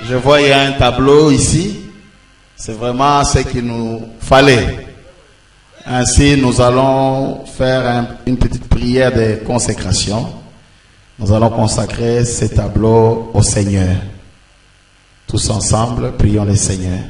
Je vois il y a un tableau ici. C'est vraiment ce qu'il nous fallait. Ainsi, nous allons faire une petite prière de consécration. Nous allons consacrer ces tableaux au Seigneur. Tous ensemble, prions le Seigneur.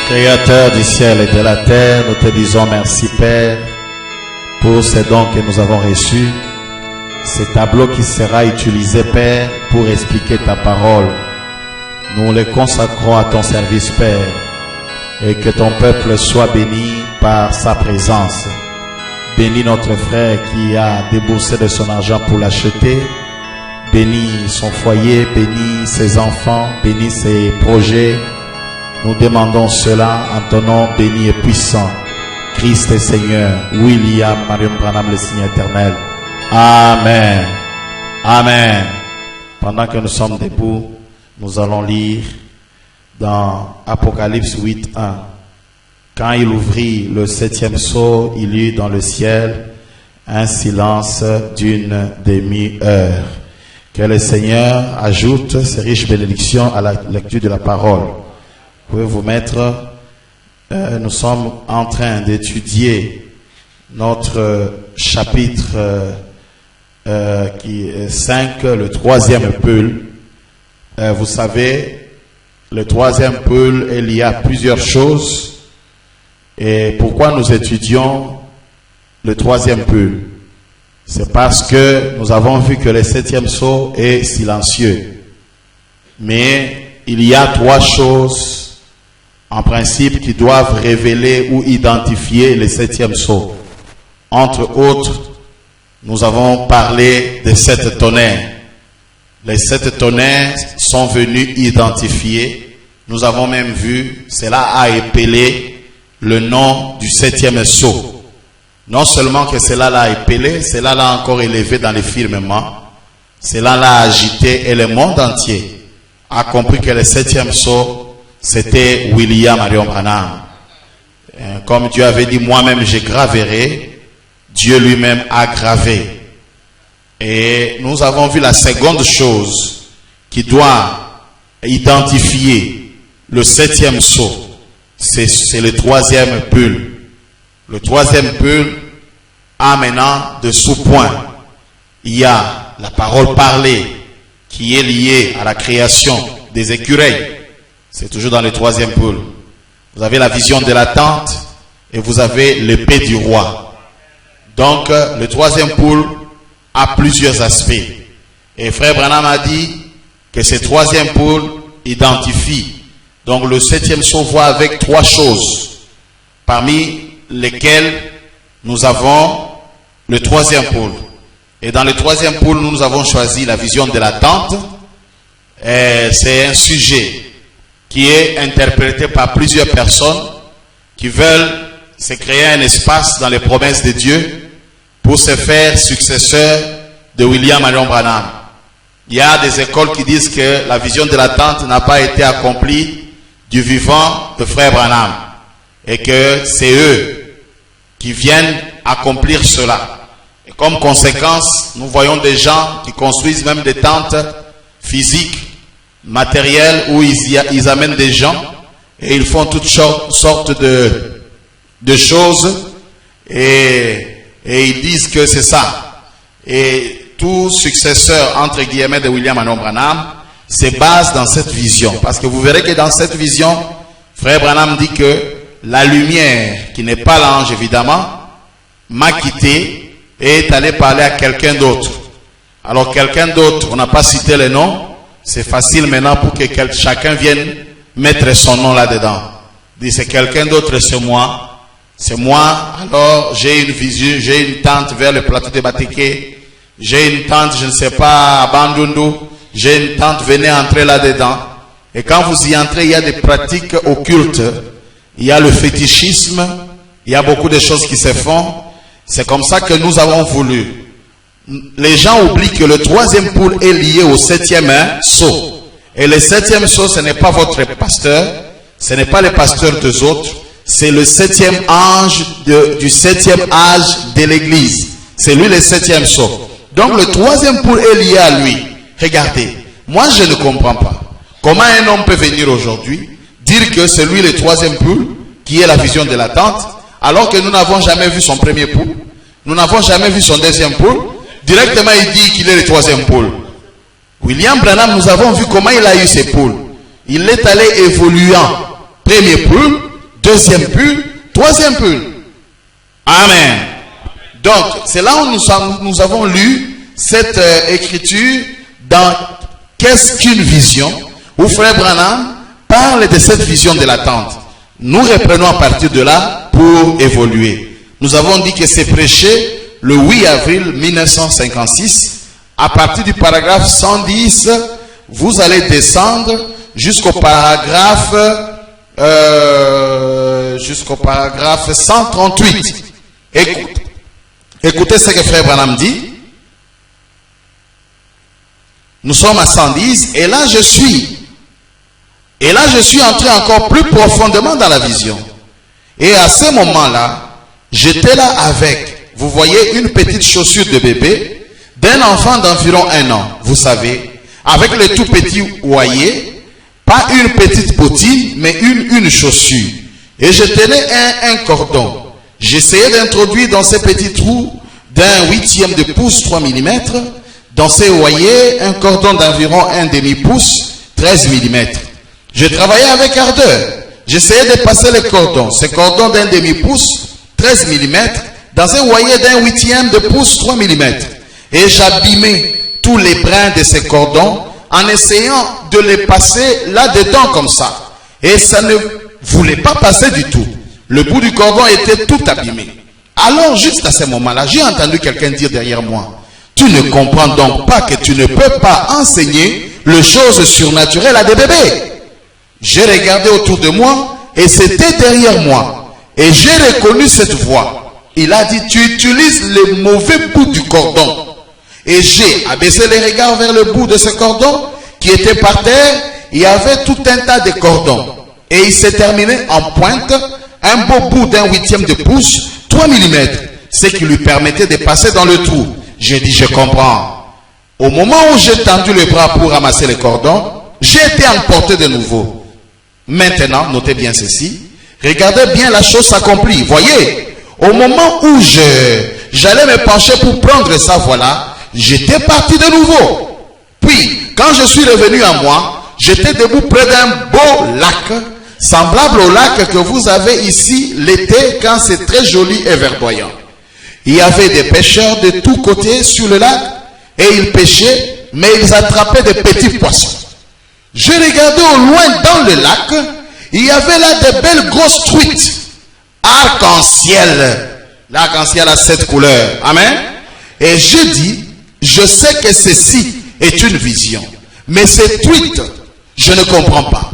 Créateur du ciel et de la terre, nous te disons merci Père pour ces dons que nous avons reçus. Ces tableaux qui sera utilisé Père pour expliquer ta parole. Nous les consacrons à ton service Père et que ton peuple soit béni par sa présence. Bénis notre frère qui a déboursé de son argent pour l'acheter. Bénis son foyer, bénis ses enfants, bénis ses projets. Nous demandons cela en ton nom béni et puissant. Christ est Seigneur. William Marion Branham, le signe éternel. Amen. Amen. Pendant que nous sommes debout, nous allons lire dans Apocalypse 8:1. Quand il ouvrit le 7e sceau, il y eut dans le ciel un silence d'une demi-heure. Que le Seigneur ajoute ces riches bénédictions à la lecture de la parole. Vous pouvez vous mettre, nous sommes en train d'étudier notre chapitre qui est 5, le 3e peul. Vous savez, le 3e peul, il y a plusieurs choses. Et pourquoi nous étudions le 3e peul? C'est parce que nous avons vu que le 7e sceau est silencieux. Mais il y a 3 choses en principe qui doivent révéler ou identifier le 7e sceau. Entre autres, nous avons parlé des 7 tonnerres. Les 7 tonnerres sont venus identifier. Nous avons même vu, cela a épelé le nom du 7e sceau. Non seulement que cela l'a épelé, cela l'a encore élevé dans les firmaments. Cela l'a agité et le monde entier a compris que le 7e sceau, c'était William Marion Branham. Comme Dieu avait dit, moi-même je graverai, Dieu lui-même a gravé. Et nous avons vu la seconde chose qui doit identifier le 7e sceau. C'est le 3e peul. Le 3e peul a maintenant de sous-points. Il y a la parole parlée qui est liée à la création des écureuils. C'est toujours dans le 3e peul. Vous avez la vision de la tente et vous avez l'épée du roi. Donc, le 3e peul a plusieurs aspects. Et Frère Branham a dit que ce 3e peul identifie. Donc, le 7e sceau voit avec 3 choses, parmi lesquelles nous avons le 3e peul. Et dans le 3e peul, nous avons choisi la vision de la tente. C'est un sujet qui est interprété par plusieurs personnes qui veulent se créer un espace dans les promesses de Dieu pour se faire successeur de William Marion Branham. Il y a des écoles qui disent que la vision de la tente n'a pas été accomplie du vivant de Frère Branham et que c'est eux qui viennent accomplir cela. Et comme conséquence, nous voyons des gens qui construisent même des tentes physiques, matériel où ils amènent des gens et ils font toutes sortes de choses et ils disent que c'est ça. Et tout successeur entre guillemets de William Marion Branham se base dans cette vision, parce que vous verrez que dans cette vision, Frère Branham dit que la lumière, qui n'est pas l'ange évidemment, m'a quitté et est allé parler à quelqu'un d'autre. Alors quelqu'un d'autre, on n'a pas cité le nom, c'est facile maintenant pour que chacun vienne mettre son nom là-dedans. Dit c'est quelqu'un d'autre, c'est moi. C'est moi, alors j'ai une vision, j'ai une tente vers le plateau de Batéké. J'ai une tente, je ne sais pas, à Bandundu. J'ai une tente, venez entrer là-dedans. Et quand vous y entrez, il y a des pratiques occultes. Il y a le fétichisme. Il y a beaucoup de choses qui se font. C'est comme ça que nous avons voulu. Les gens oublient que le troisième poule est lié au septième sceau. Et le septième sceau, ce n'est pas votre pasteur. Ce n'est pas le pasteur des autres. C'est le septième ange du septième âge de l'église. C'est lui le septième sceau. Donc le troisième poule est lié à lui. Regardez, moi je ne comprends pas. Comment un homme peut venir aujourd'hui dire que c'est lui le troisième poule qui est la vision de la tente, alors que nous n'avons jamais vu son premier poule, nous n'avons jamais vu son deuxième poule. Directement il dit qu'il est le troisième poule. William Branham, nous avons vu comment il a eu ses poules. Il est allé évoluant. Premier poule, deuxième poule, troisième poule. Amen. Donc, c'est là où nous avons lu cette écriture dans Qu'est-ce qu'une vision, où Frère Branham parle de cette vision de l'attente. Nous reprenons à partir de là pour évoluer. Nous avons dit que c'est prêché le 8 avril 1956. À partir du paragraphe 110, vous allez descendre jusqu'au paragraphe 138. Écoutez ce que Frère Branham dit. Nous sommes à 110 et là je suis entré encore plus profondément dans la vision. Et à ce moment-là, j'étais là avec, vous voyez, une petite chaussure de bébé d'un enfant d'environ 1 an, vous savez, avec le tout petit ouaillé, pas une petite bottine, mais une chaussure. Et je tenais un cordon. J'essayais d'introduire dans ces petits trous d'un 1/8 de pouce, 3 mm, dans ces ouaillés, un cordon d'environ 1/2 pouce, 13 mm. Je travaillais avec ardeur. J'essayais de passer le cordon, ce cordon d'1/2 pouce, 13 mm, dans un ouaillé d'un 1/8 de pouce, 3 mm. Et j'abîmais tous les brins de ce cordon en essayant de les passer là-dedans comme ça. Et ça ne voulait pas passer du tout. Le bout du cordon était tout abîmé. Alors, juste à ce moment-là, j'ai entendu quelqu'un dire derrière moi, tu ne comprends donc pas que tu ne peux pas enseigner les choses surnaturelles à des bébés. J'ai regardé autour de moi et c'était derrière moi. Et j'ai reconnu cette voix. Il a dit, tu utilises le mauvais bout du cordon. Et j'ai abaissé les regards vers le bout de ce cordon qui était par terre. Il y avait tout un tas de cordons. Et il s'est terminé en pointe, un beau bout d'un 1/8 de pouce, 3 mm, ce qui lui permettait de passer dans le trou. J'ai dit, je comprends. Au moment où j'ai tendu le bras pour ramasser les cordons, j'ai été emporté de nouveau. Maintenant, notez bien ceci. Regardez bien la chose s'accomplir. Voyez, au moment où j'allais me pencher pour prendre ça, voilà, j'étais parti de nouveau. Puis, quand je suis revenu à moi, j'étais debout près d'un beau lac, semblable au lac que vous avez ici l'été quand c'est très joli et verdoyant. Il y avait des pêcheurs de tous côtés sur le lac et ils pêchaient, mais ils attrapaient des petits poissons. Je regardais au loin dans le lac, il y avait là des belles grosses truites, arc-en-ciel. L'arc-en-ciel a 7 couleurs. Amen. Et je dis, je sais que ceci est une vision, mais ces truites, je ne comprends pas.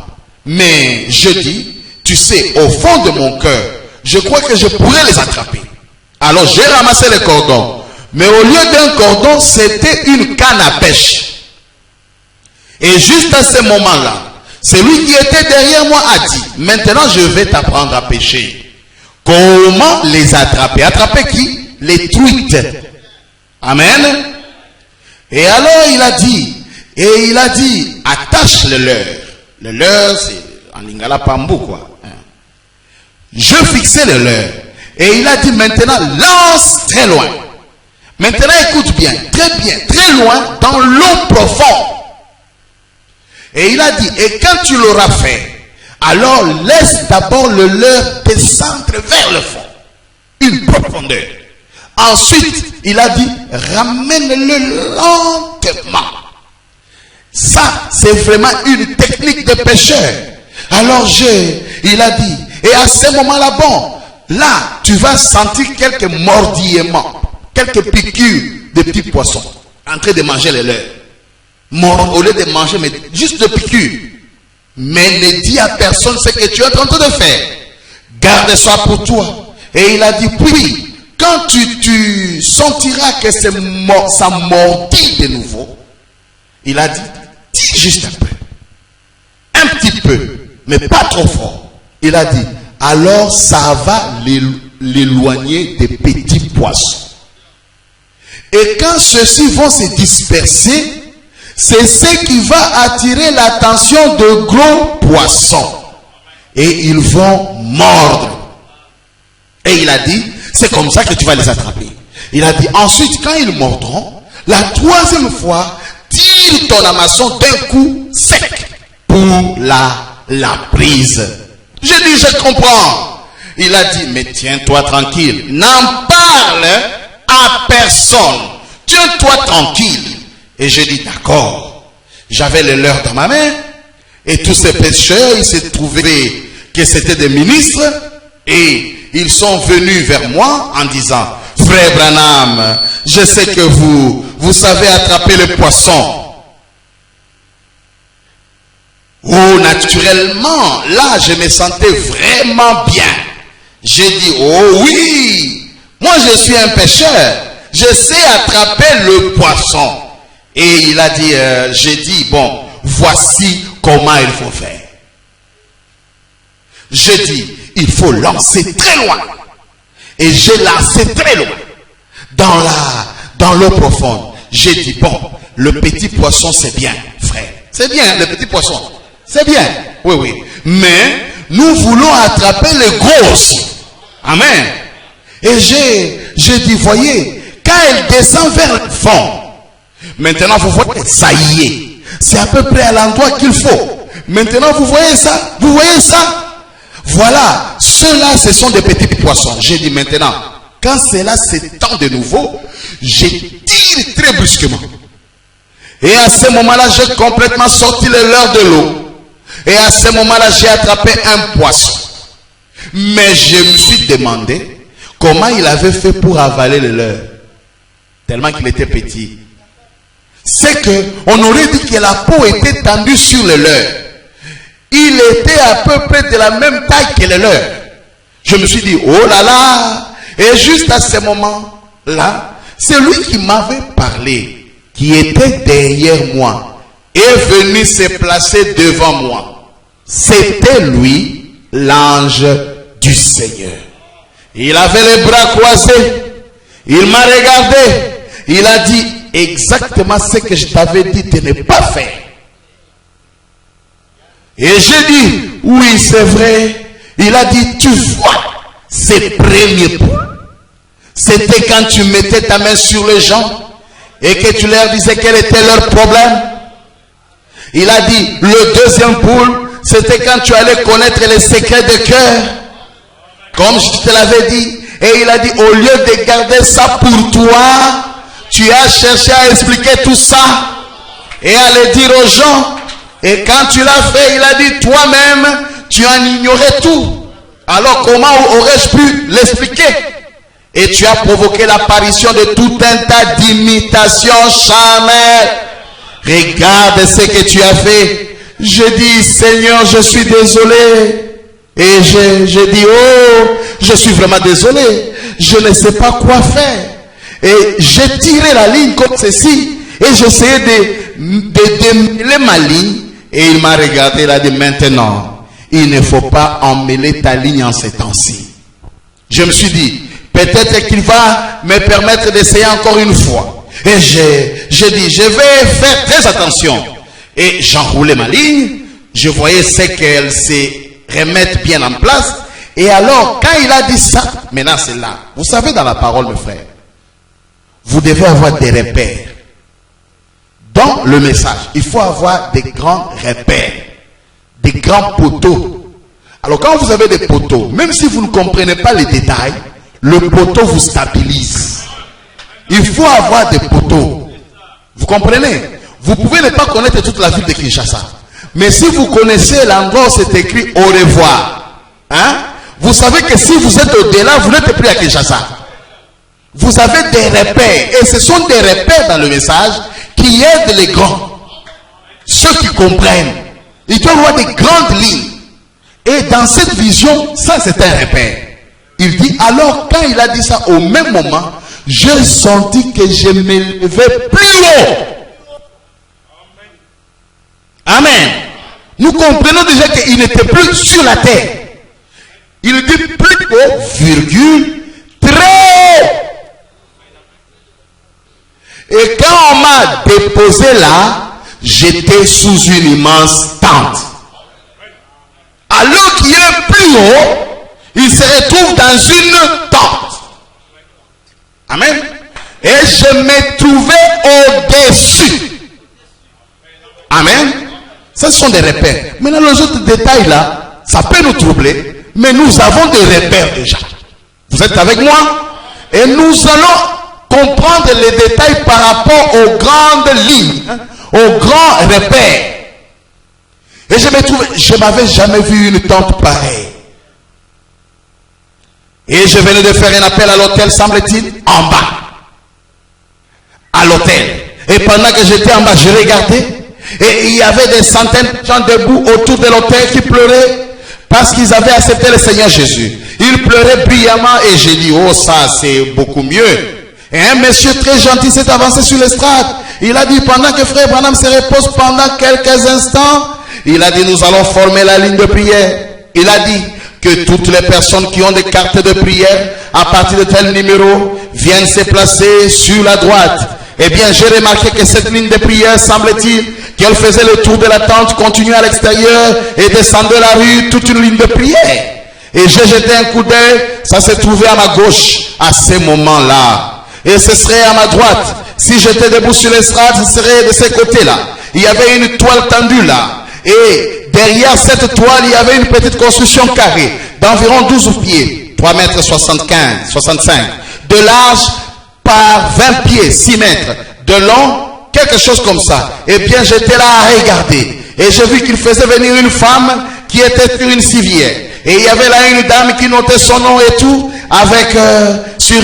Mais je dis, tu sais, au fond de mon cœur, je crois que je pourrais les attraper. Alors j'ai ramassé les cordons. Mais au lieu d'un cordon, c'était une canne à pêche. Et juste à ce moment-là, celui qui était derrière moi a dit, maintenant je vais t'apprendre à pêcher. Comment les attraper? Attraper qui? Les truites. Amen. Et alors il a dit, attache le leurre. Le leurre, c'est en lingala pambou quoi. Je fixais le leurre. Et il a dit maintenant, lance très loin. Maintenant écoute bien, très loin, dans l'eau profonde. Et il a dit, et quand tu l'auras fait, alors laisse d'abord le leurre descendre vers le fond. Une profondeur. Ensuite, il a dit, ramène-le lentement. Ça, c'est vraiment une technique de pécheur. Alors il a dit, et à ce moment-là, bon, là, tu vas sentir quelques mordillements, quelques piqûres de petits poissons, en train de manger les leurs. Au lieu de manger, mais juste de piqûres. Mais ne dis à personne ce que tu es en train de faire. Garde ça pour toi. Et il a dit, puis, quand tu sentiras que ça mordit de nouveau, il a dit, dis juste un peu. Un petit peu, mais pas trop fort. Il a dit, alors ça va l'éloigner des petits poissons. Et quand ceux-ci vont se disperser, c'est ce qui va attirer l'attention de gros poissons. Et ils vont mordre. Et il a dit, c'est comme ça que tu vas les attraper. Il a dit, ensuite, quand ils mordront, la troisième fois, tire ton hameçon d'un coup sec pour la prise. Je dis, je comprends. Il a dit, mais tiens-toi tranquille. N'en parle à personne. Tiens-toi tranquille. Et je dis, d'accord. J'avais le leur dans ma main. Et tous ces pêcheurs, ils se trouvaient que c'était des ministres. Et ils sont venus vers moi en disant, frère Branham, je sais que vous savez attraper le poisson. Oh, naturellement, là, je me sentais vraiment bien. J'ai dit, oh oui, moi je suis un pêcheur. Je sais attraper le poisson. Et il a dit, j'ai dit, bon, voici comment il faut faire. J'ai dit, il faut lancer très loin. Et j'ai lancé très loin. Dans l'eau profonde. J'ai dit, bon, le petit poisson c'est bien, frère. C'est bien, le petit poisson. C'est bien. Oui, oui. Mais, nous voulons attraper les gros aussi. Amen. Et j'ai dit, voyez, quand elle descend vers le fond, maintenant vous voyez, ça y est. C'est à peu près à l'endroit qu'il faut. Maintenant vous voyez ça? Vous voyez ça? Voilà. Ceux-là, ce sont des petits poissons. J'ai dit maintenant, quand cela s'étend de nouveau, je tire très brusquement. Et à ce moment-là, j'ai complètement sorti le leurre de l'eau. Et à ce moment-là, j'ai attrapé un poisson. Mais je me suis demandé comment il avait fait pour avaler le leurre. Tellement qu'il était petit. C'est que on aurait dit que la peau était tendue sur le leurre. Il était à peu près de la même taille que le leurre. Je me suis dit, oh là là. Et juste à ce moment-là, c'est lui qui m'avait parlé, qui était derrière moi, est venu se placer devant moi. C'était lui, l'ange du Seigneur. Il avait les bras croisés. Il m'a regardé. Il a dit exactement ce que je t'avais dit de ne pas faire. Et j'ai dit, oui, c'est vrai. Il a dit, tu vois, ces premiers points. C'était quand tu mettais ta main sur les gens et que tu leur disais quel était leur problème. Il a dit, le deuxième poule, c'était quand tu allais connaître les secrets de cœur. Comme je te l'avais dit. Et il a dit, au lieu de garder ça pour toi, tu as cherché à expliquer tout ça et à le dire aux gens. Et quand tu l'as fait, il a dit, toi-même, tu en ignorais tout. Alors comment aurais-je pu l'expliquer? Et tu as provoqué l'apparition de tout un tas d'imitations charnelles. Regarde ce que tu as fait. Je dis, Seigneur, je suis désolé. Et je dis, oh, je suis vraiment désolé. Je ne sais pas quoi faire. Et j'ai tiré la ligne comme ceci. Et j'essayais de démêler ma ligne. Et il m'a regardé, il a dit, maintenant, il ne faut pas emmêler ta ligne en ces temps-ci. Je me suis dit, peut-être qu'il va me permettre d'essayer encore une fois. Et j'ai dit, je vais faire très attention. Et j'enroulais ma ligne. Je voyais ce qu'elle se remette bien en place. Et alors, quand il a dit ça, maintenant c'est là. Vous savez, dans la parole, mes frères, vous devez avoir des repères. Dans le message, il faut avoir des grands repères, des grands poteaux. Alors quand vous avez des poteaux, même si vous ne comprenez pas les détails, le poteau vous stabilise. Il faut avoir des poteaux. Vous comprenez? Vous pouvez ne pas connaître toute la ville de Kinshasa. Mais si vous connaissez l'endroit où c'est écrit au revoir, hein, vous savez que si vous êtes au-delà, vous n'êtes plus à Kinshasa. Vous avez des repères. Et ce sont des repères dans le message qui aident les grands. Ceux qui comprennent. Ils doivent avoir des grandes lignes. Et dans cette vision, ça c'est un repère. Il dit, alors quand il a dit ça, au même moment, j'ai senti que je m'élevais plus haut. Amen. Nous comprenons déjà qu'il n'était plus sur la terre. Il dit plus haut, virgule, très haut. Et quand on m'a déposé là, j'étais sous une immense tente. Alors qu'il est plus haut, il se retrouve dans une tente. Amen. Et je me trouvais au-dessus. Amen. Ce sont des repères. Maintenant, les autres détails là, ça peut nous troubler, mais nous avons des repères déjà. Vous êtes avec moi? Et nous allons comprendre les détails par rapport aux grandes lignes, hein, aux grands repères. Et je n'avais jamais vu une tente pareille. Et je venais de faire un appel à l'hôtel, semble-t-il, en bas. À l'hôtel. Et pendant que j'étais en bas, je regardais. Et il y avait des centaines de gens debout autour de l'hôtel qui pleuraient parce qu'ils avaient accepté le Seigneur Jésus. Ils pleuraient brillamment et j'ai dit, oh ça c'est beaucoup mieux. Et un monsieur très gentil s'est avancé sur l'estrade. Il a dit, pendant que frère Branham se repose pendant quelques instants, il a dit, nous allons former la ligne de prière. Il a dit que toutes les personnes qui ont des cartes de prière à partir de tel numéro viennent se placer sur la droite. Eh bien, j'ai remarqué que cette ligne de prière, semble-t-il, qu'elle faisait le tour de la tente, continuait à l'extérieur et descendait la rue, toute une ligne de prière. Et j'ai jeté un coup d'œil, ça se trouvait à ma gauche à ce moment-là. Et ce serait à ma droite. Si j'étais debout sur l'estrade, ce serait de ce côté-là. Il y avait une toile tendue là. Et derrière cette toile, il y avait une petite construction carrée d'environ 12 pieds, 3 mètres 65 de large par 20 pieds, 6 mètres de long, quelque chose comme ça. Et bien, j'étais là à regarder. Et j'ai vu qu'il faisait venir une femme qui était sur une civière. Et il y avait là une dame qui notait son nom et tout, avec sur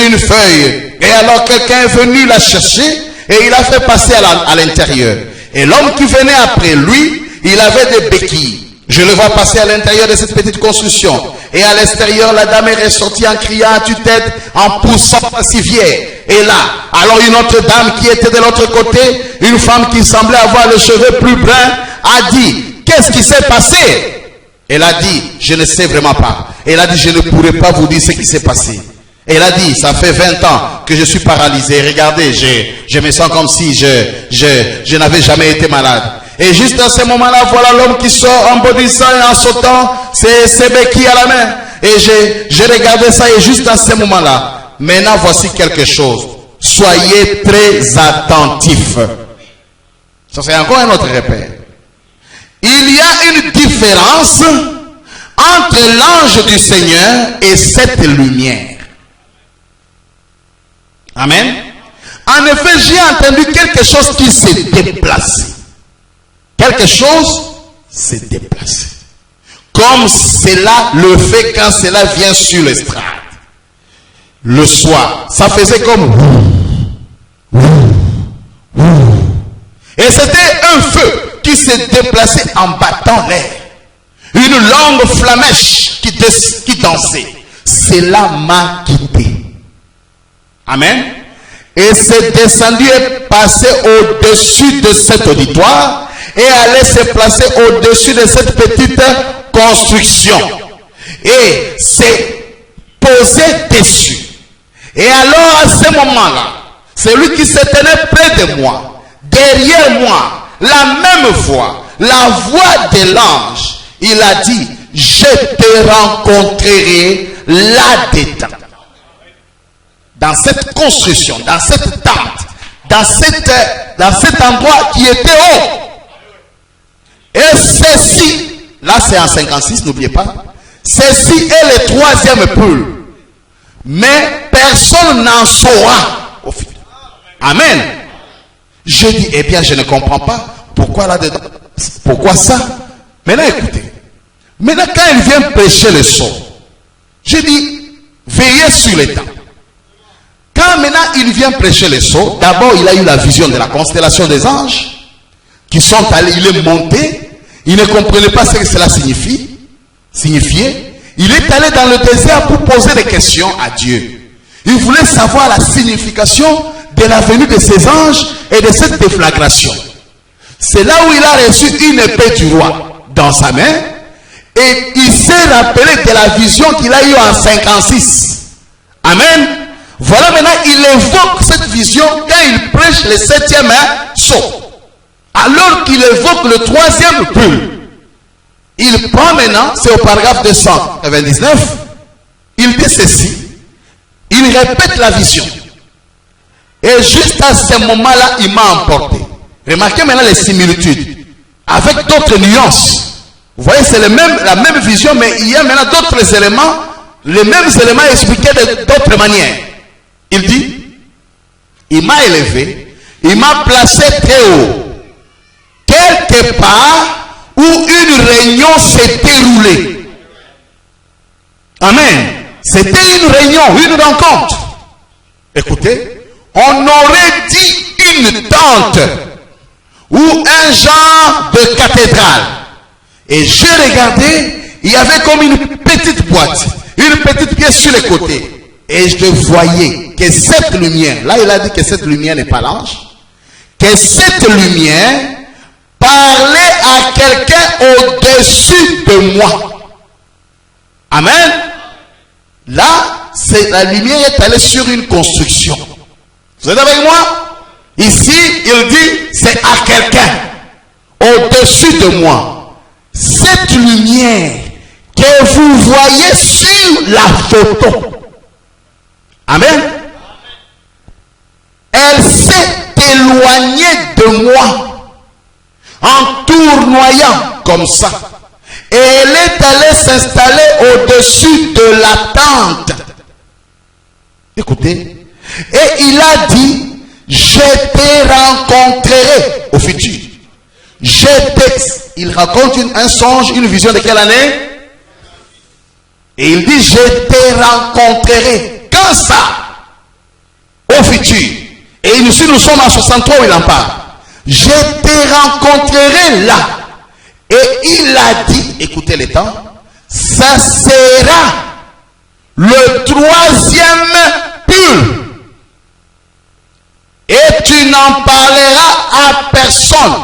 une feuille. Et alors quelqu'un est venu la chercher et il a fait passer à l'intérieur. Et l'homme qui venait après lui, il avait des béquilles. Je le vois passer à l'intérieur de cette petite construction. Et à l'extérieur, la dame est ressortie en criant à tue-tête, en poussant la civière. Et là, alors une autre dame qui était de l'autre côté, une femme qui semblait avoir les cheveux plus bruns, a dit, qu'est-ce qui s'est passé? Elle a dit, je ne sais vraiment pas. Elle a dit, je ne pourrais pas vous dire ce qui s'est passé. Elle a dit, ça fait 20 ans que je suis paralysé. Regardez, je me sens comme si je n'avais jamais été malade. Et juste à ce moment-là, voilà l'homme qui sort en bondissant et en sautant, ses béquilles à la main. Et j'ai regardé ça et juste à ce moment-là, maintenant voici quelque chose. Soyez très attentifs. Ça c'est encore un autre repère. Il y a une différence entre l'ange du Seigneur et cette lumière. Amen. En effet, j'ai entendu quelque chose qui s'est déplacé. Quelque chose s'est déplacé. Comme cela le fait quand cela vient sur l'estrade. Le soir, ça faisait comme... Et c'était un feu qui s'est déplacé en battant l'air. Une longue flamèche qui dansait. Cela m'a quitté. Amen. Et c'est descendu et passé au-dessus de cet auditoire et allait se placer au-dessus de cette petite construction. Et s'est posé dessus. Et alors à ce moment-là, celui qui se tenait près de moi, derrière moi, la même voix, la voix de l'ange, il a dit, je te rencontrerai là-dedans. Dans cette construction, dans cette tente, dans cet endroit qui était haut. Et ceci, là c'est en 56, n'oubliez pas, ceci est le troisième pôle. Mais personne n'en saura. Amen. J'ai dit, eh bien, je ne comprends pas. Pourquoi là-dedans? Pourquoi ça? Maintenant, écoutez. Maintenant, quand il vient prêcher le sort, j'ai dit, veillez sur les temps. Quand maintenant il vient prêcher le sort, d'abord il a eu la vision de la constellation des anges qui sont allés, il est monté, il ne comprenait pas ce que cela signifiait. Il est allé dans le désert pour poser des questions à Dieu. Il voulait savoir la signification de la venue de ces anges et de cette déflagration. C'est là où il a reçu une épée du roi dans sa main et il s'est rappelé de la vision qu'il a eue en 56. Amen. Voilà maintenant, il évoque cette vision quand il prêche le 7e sceau. Alors qu'il évoque le 3e pull. Il prend maintenant, c'est au paragraphe 299, il dit ceci, il répète la vision. Et juste à ce moment-là, il m'a emporté. Remarquez maintenant les similitudes, avec d'autres nuances. Vous voyez, c'est la même vision, mais il y a maintenant d'autres éléments, les mêmes éléments expliqués d'autres manières. Il dit, il m'a élevé, il m'a placé très haut, quelque part où une réunion s'est déroulée. Amen. C'était une réunion, une rencontre. Écoutez, on aurait dit une tente ou un genre de cathédrale. Et j'ai regardé, il y avait comme une petite boîte, une petite pièce sur les côtés. Et je voyais que cette lumière, là il a dit que cette lumière n'est pas l'ange, que cette lumière parlait à quelqu'un au-dessus de moi. Amen. Là, la lumière est allée sur une construction. Vous êtes avec moi? Ici, il dit, c'est à quelqu'un au-dessus de moi. Cette lumière que vous voyez sur la photo. Amen. Elle s'est éloignée de moi en tournoyant comme ça. Et elle est allée s'installer au-dessus de la tente. Écoutez. Et il a dit, je te rencontrerai au futur. Il raconte un songe, une vision de quelle année? Et il dit, je te rencontrerai. Quand ça? Au futur. Et ici nous sommes en 63 où il en parle. Je te rencontrerai là. Et il a dit, écoutez les temps, ça sera le 3e pull. Et tu n'en parleras à personne.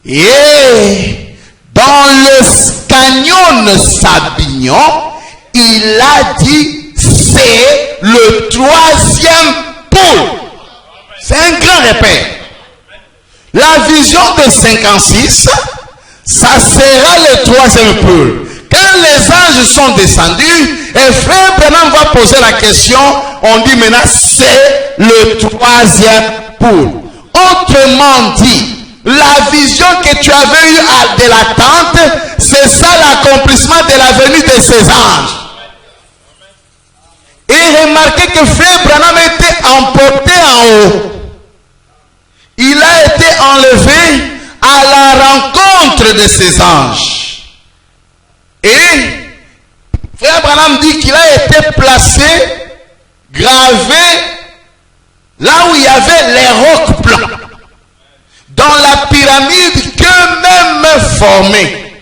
Et dans le canyon Sabignon, il a dit, c'est le 3e pull. C'est un grand repère. La vision de 56, ça sera le 3e pull. Quand les anges sont descendus, et frère Branham va poser la question, on dit maintenant c'est le 3e pull. Autrement dit, la vision que tu avais eue de la tente, c'est ça l'accomplissement de la venue de ces anges. Et remarquez que frère Branham était emporté en haut. Il a été enlevé à la rencontre de ces anges. Et frère Branham dit qu'il a été placé, gravé, là où il y avait les rocs blancs, dans la pyramide qu'eux-mêmes formaient.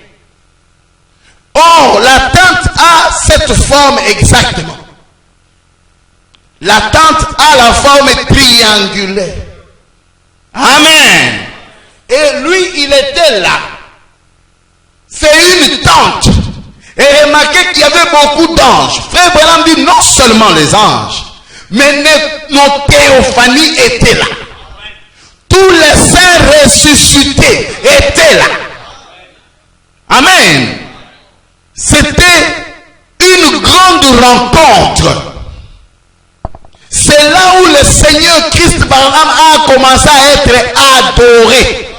Or, la tente a cette forme exactement. La tente a la forme triangulaire. Amen. Et lui, il était là. C'est une tente. Et remarquez qu'il y avait beaucoup d'anges. Frère Branham dit non seulement les anges, mais nos théophanies étaient là. Tous les saints ressuscités étaient là. Amen. C'était une grande rencontre. C'est là où le Seigneur Christ Branham a commencé à être adoré.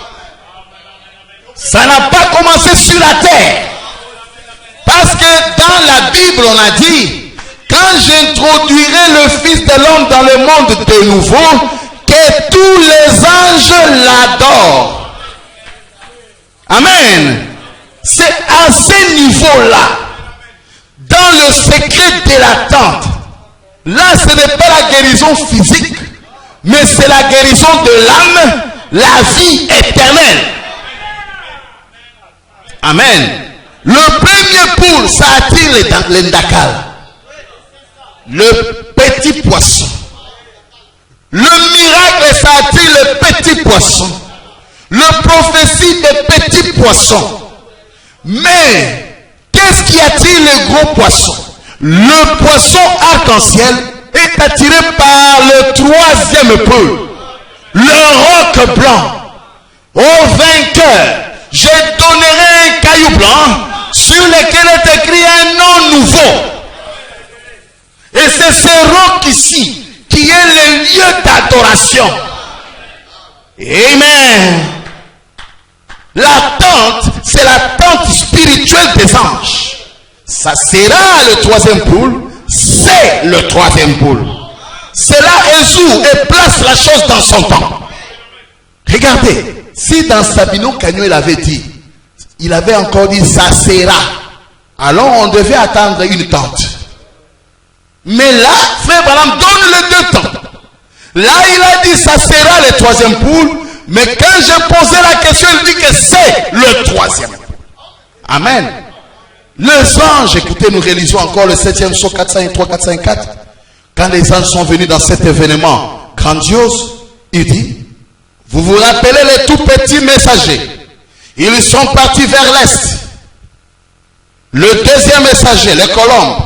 Ça n'a pas commencé sur la terre. Parce que dans la Bible, on a dit, quand j'introduirai le Fils de l'homme dans le monde de nouveau, que que tous les anges l'adorent. Amen. C'est à ce niveau-là, dans le secret de l'attente. Là, ce n'est pas la guérison physique, mais c'est la guérison de l'âme, la vie éternelle. Amen. Le premier poule, ça attire les ndakal. Le petit poisson. Le miracle, ça attire le petit poisson. Le prophétie des petits poissons. Mais, qu'est-ce qui attire les gros poissons? Le poisson arc-en-ciel est attiré par le troisième poule. Le roc blanc. Au vainqueur, je donnerai un caillou blanc sur lequel est écrit un nom nouveau. Et c'est ce roc ici qui est le lieu d'adoration. Amen. La tente, c'est la tente spirituelle des anges. Ça sera le troisième poule. C'est le troisième poule. Cela résout et place la chose dans son temps. Regardez, si dans Sabino Cagnon il avait dit, il avait encore dit ça sera, alors on devait attendre une tente. Mais là, frère Branham donne les deux temps. Là, il a dit ça sera le troisième poule, mais quand j'ai posé la question, il dit que c'est le troisième. Amen. Les anges, écoutez, nous réalisons encore le 7e psaume 403, 404. Quand les anges sont venus dans cet événement grandiose, il dit, vous vous rappelez les tout petits messagers, ils sont partis vers l'est. Le deuxième messager, les colombes,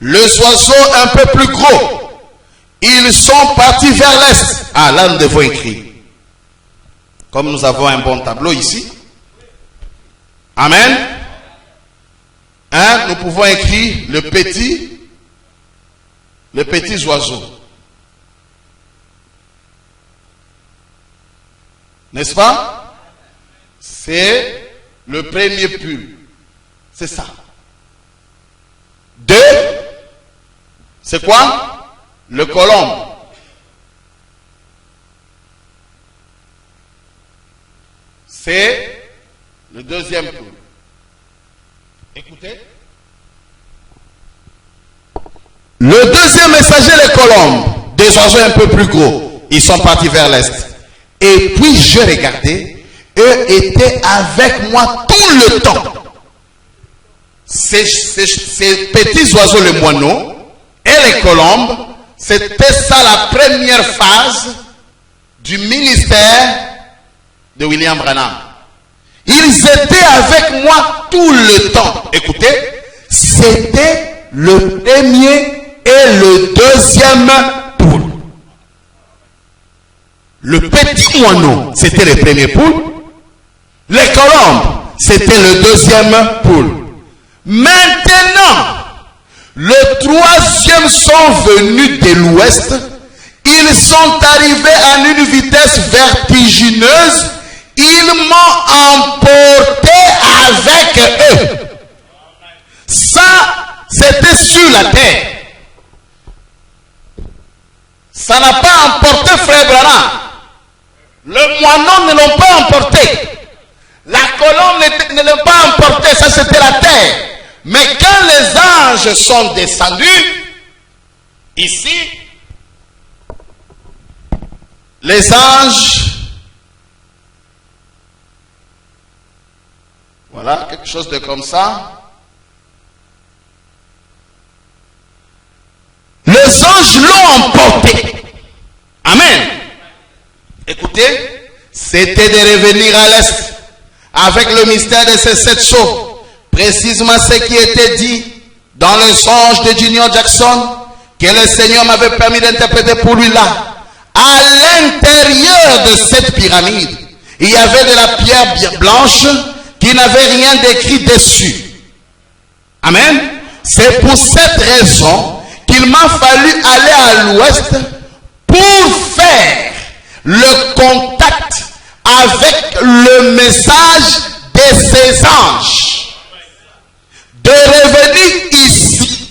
les oiseaux un peu plus gros, ils sont partis vers l'est. Ah, là nous devons écrire. Comme nous avons un bon tableau ici. Amen. Nous pouvons écrire les petits oiseaux. N'est-ce pas? C'est le premier pull. C'est ça. 2, c'est quoi? Le colombe. C'est le deuxième pull. Écoutez. Le deuxième messager, les colombes, des oiseaux un peu plus gros, ils sont partis vers l'est. Et puis je regardais, eux étaient avec moi tout le temps. Ces petits oiseaux, les moineaux et les colombes, c'était ça la première phase du ministère de William Branham. Ils étaient avec moi tout le temps. Écoutez, c'était le premier et le deuxième poule. Le petit moineau, c'était le premier poule. Les colombes, c'était le deuxième poule. Maintenant, le troisième sont venus de l'ouest. Ils sont arrivés à une vitesse vertigineuse. Ils m'ont emporté avec eux. Ça, c'était sur la terre. Ça n'a pas emporté frère Branham. Le moineau ne l'ont pas emporté. La colombe ne l'a pas emporté. Ça, c'était la terre. Mais quand les anges sont descendus, ici, les anges, voilà, quelque chose de comme ça. Les anges l'ont emporté. Amen. Écoutez, c'était de revenir à l'est avec le mystère de ces 7 sceaux. Précisément ce qui était dit dans le songe de Junior Jackson que le Seigneur m'avait permis d'interpréter pour lui là. À l'intérieur de cette pyramide, il y avait de la pierre blanche qui n'avait rien d'écrit dessus. Amen. C'est pour cette raison qu'il m'a fallu aller à l'ouest pour faire le contact avec le message de ces anges. De revenir ici,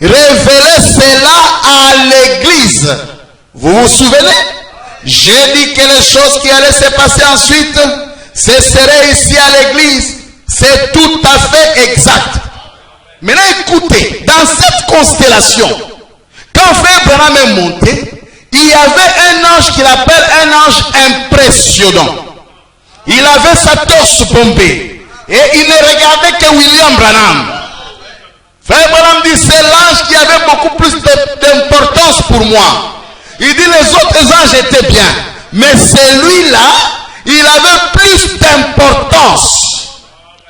révéler cela à l'église. Vous vous souvenez? J'ai dit que les choses qui allaient se passer ensuite, ce serait ici à l'église. C'est tout à fait exact. Maintenant écoutez, dans cette constellation, quand Frère Branham est monté, il y avait un ange qu'il appelle un ange impressionnant. Il avait sa torse bombée et il ne regardait que William Branham. Frère Branham dit, c'est l'ange qui avait beaucoup plus d'importance pour moi. Il dit, les autres anges étaient bien, mais celui-là, il avait plus d'importance.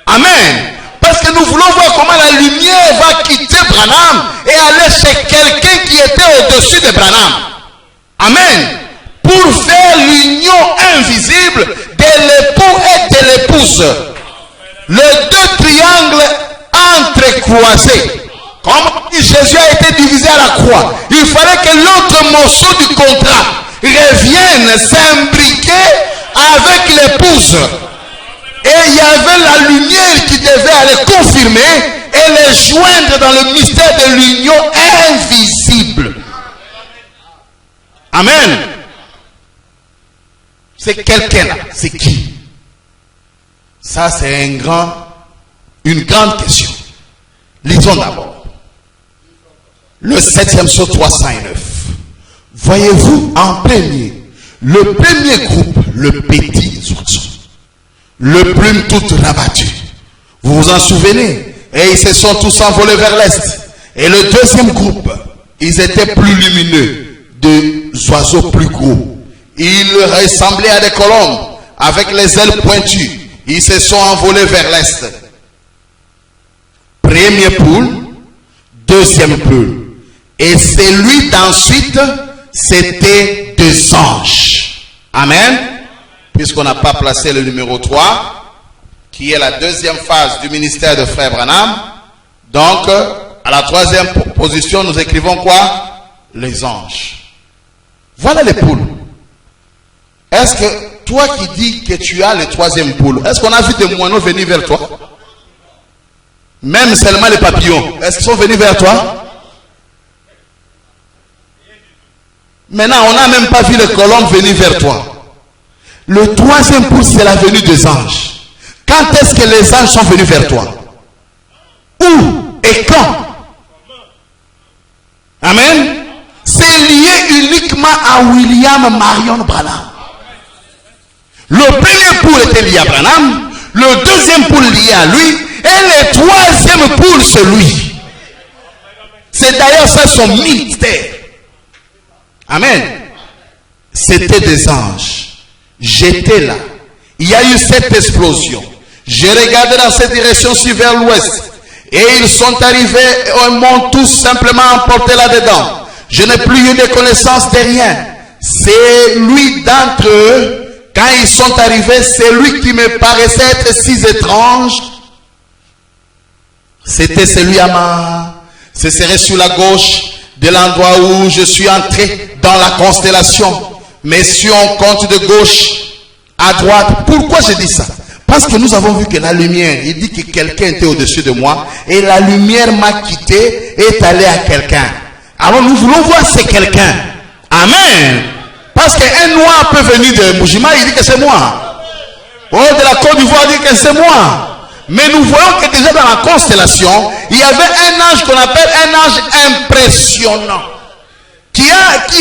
Amen. Parce que nous voulons voir comment la lumière va quitter Branham et aller chez quelqu'un qui était au-dessus de Branham. Amen. Pour faire l'union invisible de l'époux et de l'épouse. Les deux triangles entrecroisés. Comme Jésus a été divisé à la croix, il fallait que l'autre morceau du contrat revienne s'imbriquer avec l'épouse. Et il y avait la lumière qui devait aller confirmer et les joindre dans le mystère de l'union invisible. Amen. C'est quelqu'un-là. C'est qui? Ça, c'est une grande question. Lisons d'abord. Le 7e psaume 309. Voyez-vous, en premier, le premier groupe, le petit oiseau, le plume toute rabattue. Vous vous en souvenez? Et ils se sont tous envolés vers l'est. Et le deuxième groupe, ils étaient plus lumineux, des oiseaux plus gros. Ils ressemblaient à des colombes, avec les ailes pointues. Ils se sont envolés vers l'est. Premier poule, deuxième poule. Et celui d'ensuite, c'était des anges. Amen. Puisqu'on n'a pas placé le numéro 3, qui est la deuxième phase du ministère de Frère Branham. Donc, à la troisième position, nous écrivons quoi? Les anges. Voilà les poules. Est-ce que toi qui dis que tu as le troisième poule, est-ce qu'on a vu des moineaux venir vers toi? Même seulement les papillons, est-ce qu'ils sont venus vers toi? Maintenant, on n'a même pas vu les colombes venir vers toi. Le troisième poule, c'est la venue des anges. Quand est-ce que les anges sont venus vers toi? Où et quand? Amen. C'est lié uniquement à William Marion Branham. Le premier poule était lié à Branham, le deuxième poule lié à lui, et le troisième poule c'est lui. C'est d'ailleurs ça son mystère. Amen. C'était des anges. J'étais là. Il y a eu cette explosion. J'ai regardé dans cette direction-ci vers l'ouest. Et ils sont arrivés et m'ont tous simplement emporté là-dedans. Je n'ai plus eu de connaissance de rien. C'est lui d'entre eux, quand ils sont arrivés, c'est lui qui me paraissait être si étrange. C'était celui ce serait sur la gauche de l'endroit où je suis entré dans la constellation. Mais si on compte de gauche à droite, pourquoi je dis ça? Parce que nous avons vu que la lumière, il dit que quelqu'un était au-dessus de moi et la lumière m'a quitté et est allée à quelqu'un. Alors nous voulons voir c'est quelqu'un. Amen. Parce qu'un noir peut venir de Mujima, il dit que c'est moi. Oh, de la Côte d'Ivoire, il dit que c'est moi. Mais nous voyons que déjà dans la constellation, il y avait un ange qu'on appelle un ange impressionnant. Qui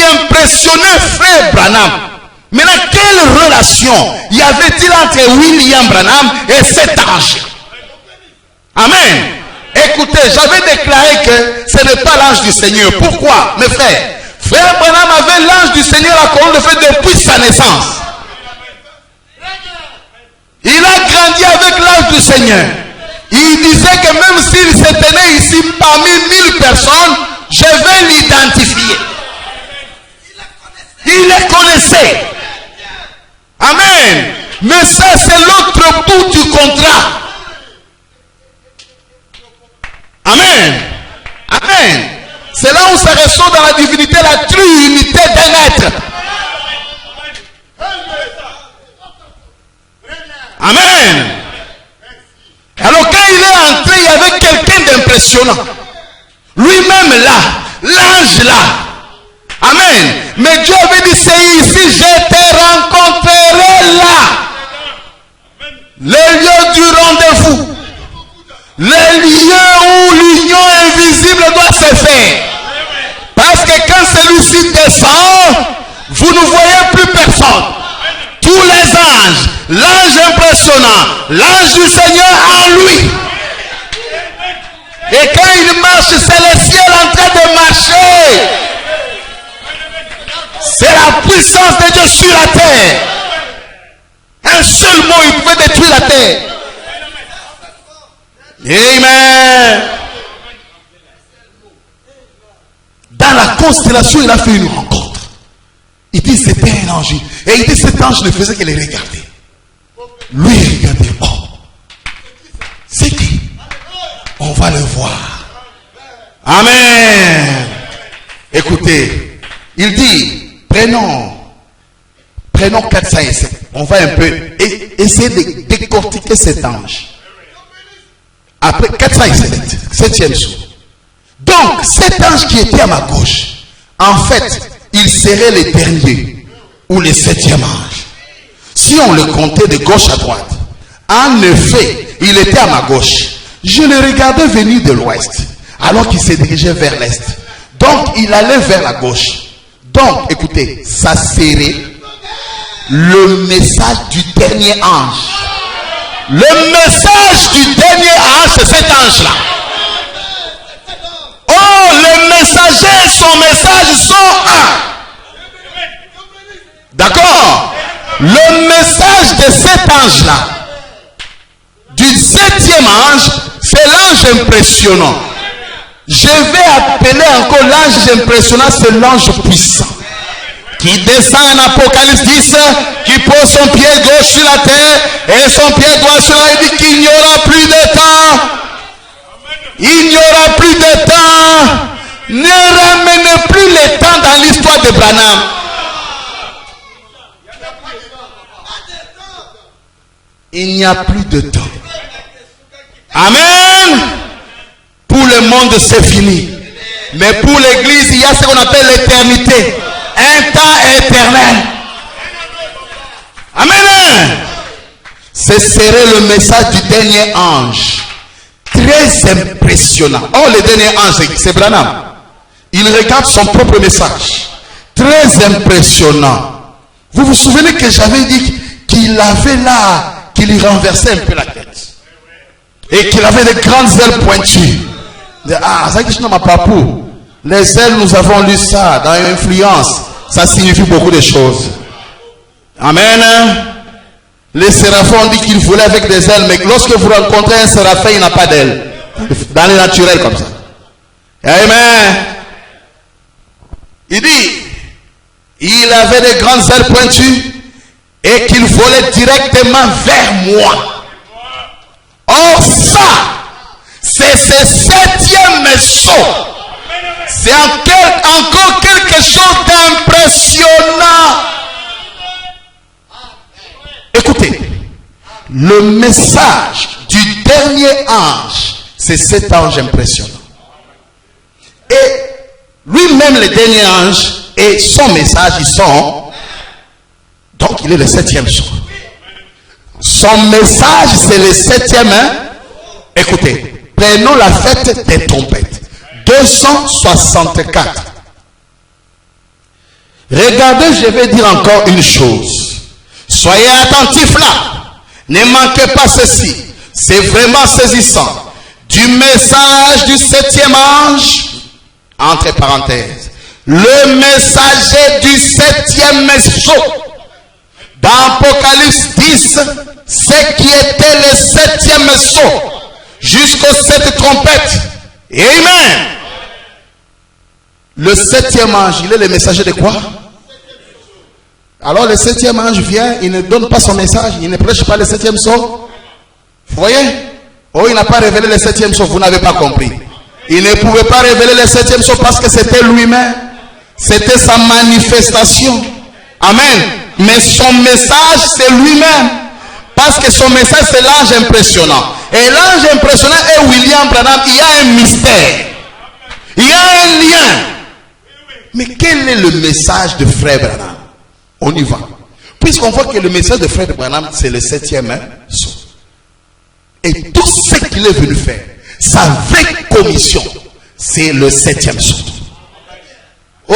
impressionnait Frère Branham. Maintenant, quelle relation y avait-il entre William Branham et cet ange? Amen. Écoutez, j'avais déclaré que ce n'est pas l'ange du Seigneur. Pourquoi, mes frères? Frère Branham avait l'ange du Seigneur à colonne de feu depuis sa naissance. Il a grandi avec l'ange du Seigneur. Il disait que même s'il se tenait ici parmi 1000 personnes, je vais l'identifier. Il les connaissait. Amen. Mais ça, c'est l'autre bout du contrat. Amen. Amen. C'est là où ça ressort dans la divinité, la triunité d'un être. Amen. Alors quand il est entré, il y avait quelqu'un d'impressionnant. Lui-même là, l'ange là. Amen. Mais Dieu avait dit, c'est ici, je te rencontrerai là. Le lieu du rendez-vous. Le lieu où l'union invisible doit se faire. Parce que quand celui-ci descend, vous ne voyez plus personne. Tous les anges, l'ange impressionnant, l'ange du Seigneur en lui. Et quand il marche, c'est le ciel en train de marcher. C'est la puissance de Dieu sur la terre. Un seul mot, il pouvait détruire la terre. Amen. Dans la constellation, il a fait une rencontre. Il dit c'était un ange. Et il dit cet ange ne faisait que les regarder. Lui il regardait. Oh, c'est qui? On va le voir. Amen. Écoutez, il dit prenons 407. On va un peu essayer de décortiquer cet ange. Après 407, septième jour. Donc, cet ange qui était à ma gauche, en fait, il serait le dernier ou le septième ange. Si on le comptait de gauche à droite, en effet, il était à ma gauche. Je le regardais venir de l'ouest, alors qu'il se dirigeait vers l'est. Donc, il allait vers la gauche. Donc, écoutez, ça serait le message du dernier ange. Le message du dernier ange, c'est cet ange-là. Oh, le messager, son message sont un. D'accord? Le message de cet ange-là, du septième ange, c'est l'ange impressionnant. Je vais appeler encore l'ange impressionnant, c'est l'ange puissant. Qui descend en Apocalypse 10, qui pose son pied gauche sur la terre et son pied droit sur la terre. Il dit qu'il n'y aura plus de temps. Il n'y aura plus de temps. Ne ramenez plus les temps dans l'histoire de Branham. Il n'y a plus de temps. Amen. Pour le monde, c'est fini. Mais pour l'église, il y a ce qu'on appelle l'éternité. Un temps éternel. Amen. Ce serait le message du dernier ange. Très impressionnant. Oh, le dernier ange, c'est Branham. Il regarde son propre message. Très impressionnant. Vous vous souvenez que j'avais dit qu'il avait là, qu'il lui renversait un peu la tête. Et qu'il avait de grandes ailes pointues. Ah, ça qui m'a pas pour. Les ailes, nous avons lu ça dans l'influence. Ça signifie beaucoup de choses. Amen. Les séraphins ont dit qu'ils voulaient avec des ailes, mais lorsque vous rencontrez un séraphin, il n'a pas d'ailes. Dans le naturel comme ça. Amen. Il dit, il avait de grandes ailes pointues et qu'il volait directement vers moi. Or ça, c'est ce septième saut. C'est encore quelque chose d'impressionnant. Écoutez, le message du dernier ange, c'est cet ange impressionnant. Et lui-même, le dernier ange, et son message, ils sont... Donc, il est le septième jour. Son message, c'est le septième. Écoutez, prenons la fête des trompettes. 264. Regardez, je vais dire encore une chose. Soyez attentifs là. Ne manquez pas ceci. C'est vraiment saisissant. Du message du septième ange, entre parenthèses, le messager du septième saut. Dans Apocalypse 10, ce qui était le septième saut, jusqu'aux 7 trompettes. Amen. Le septième ange, il est le messager de quoi? Alors le septième ange vient, il ne donne pas son message, il ne prêche pas le septième saut. Vous voyez? Oh, il n'a pas révélé le septième saut, vous n'avez pas compris. Il ne pouvait pas révéler le septième saut parce que c'était lui-même. C'était sa manifestation. Amen. Mais son message, c'est lui-même. Parce que son message, c'est l'ange impressionnant. Et l'ange impressionnant est William Branham. Il y a un mystère. Il y a un lien. Mais quel est le message de Frère Branham? On y va. Puisqu'on voit que le message de Frère Branham, c'est le 7e saut. Et tout ce qu'il est venu faire, sa vraie commission, c'est le 7e saut. Oh,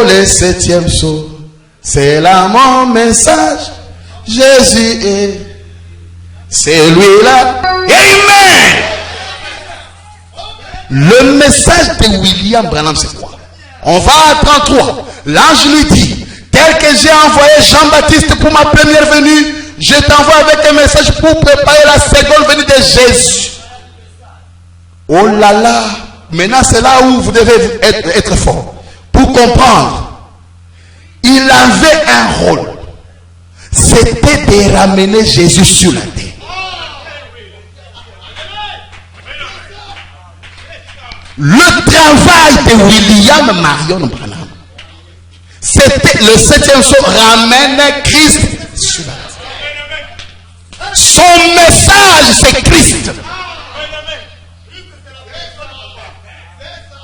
le 7e saut, c'est là mon message. Jésus est, c'est lui-là. Amen. Le message de William Branham, c'est quoi? On va à 33. L'ange lui dit, tel que j'ai envoyé Jean-Baptiste pour ma première venue, je t'envoie avec un message pour préparer la seconde venue de Jésus. Oh là là. Maintenant, c'est là où vous devez être fort. Pour comprendre, il avait un rôle. C'était de ramener Jésus sur la terre. Le travail de William Marion Branham, c'était le 7e saut, ramène Christ sur la terre. Son message, c'est Christ.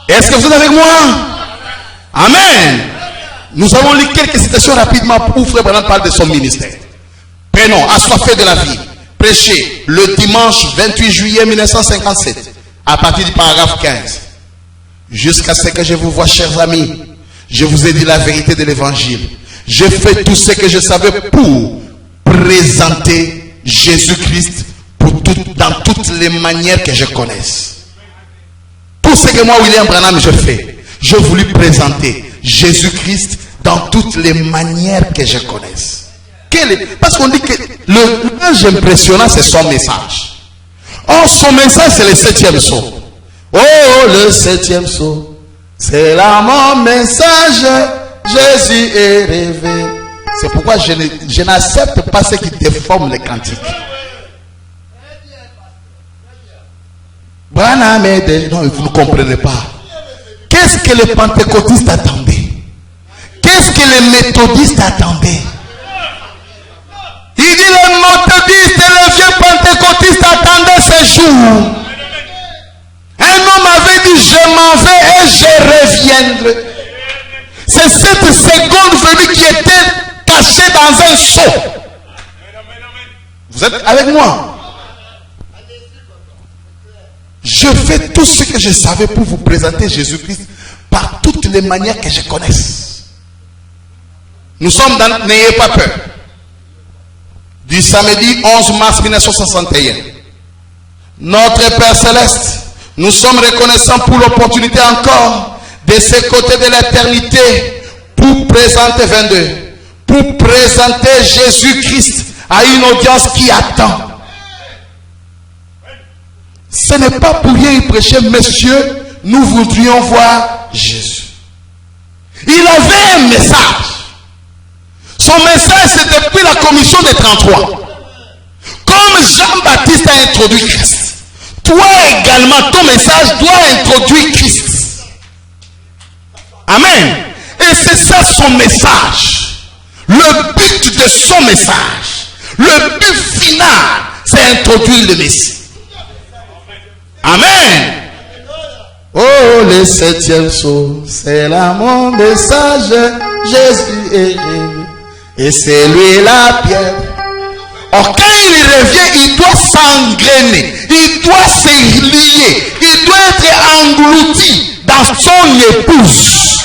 Est-ce que vous êtes avec moi? Amen. Nous allons lire quelques citations rapidement pour Frère Branham parle de son ministère. Prenons, assoiffé de la vie, prêché le dimanche 28 juillet 1957, à partir du paragraphe 15. Jusqu'à ce que je vous voie, chers amis, je vous ai dit la vérité de l'évangile. J'ai fait tout ce que je savais pour présenter Jésus-Christ dans toutes les manières que je connaisse. Tout ce que moi, William Branham, je fais, je voulais présenter Jésus-Christ dans toutes les manières que je connaisse. Parce qu'on dit que l'image impressionnant, c'est son message. Or, son message, c'est le 7e saut. Oh, le 7e saut, c'est là mon message, Jésus est rêvé. C'est pourquoi je n'accepte pas ce qui déforme les cantiques. Branham est non, vous ne comprenez pas. Qu'est-ce que les pentecôtistes attendaient? Qu'est-ce que les méthodistes attendaient? Il dit les méthodistes et les vieux pentecôtistes attendaient ce jour. Un homme avait dit je m'en vais et je reviendrai. C'est cette seconde venue qui était cachée dans un seau. Vous êtes avec moi? Je fais tout ce que je savais pour vous présenter Jésus-Christ par toutes les manières que je connaisse. Nous sommes dans, n'ayez pas peur, du samedi 11 mars 1961. Notre Père Céleste, nous sommes reconnaissants pour l'opportunité encore de ce côté de l'éternité pour présenter 22, pour présenter Jésus-Christ à une audience qui attend. Ce n'est pas pour rien il prêchait, messieurs, nous voudrions voir Jésus. Il avait un message. Son message, c'est depuis la commission des 33. Comme Jean-Baptiste a introduit Christ, toi également, ton message doit introduire Christ. Amen. Et c'est ça son message. Le but de son message, le but final, c'est introduire le Messie. Amen. Oh, le 7e saut, c'est là mon message, Jésus est rêvé. Et c'est lui la pierre. Or, quand il revient, il doit s'engrainer, il doit se lier, il doit être englouti dans son épouse.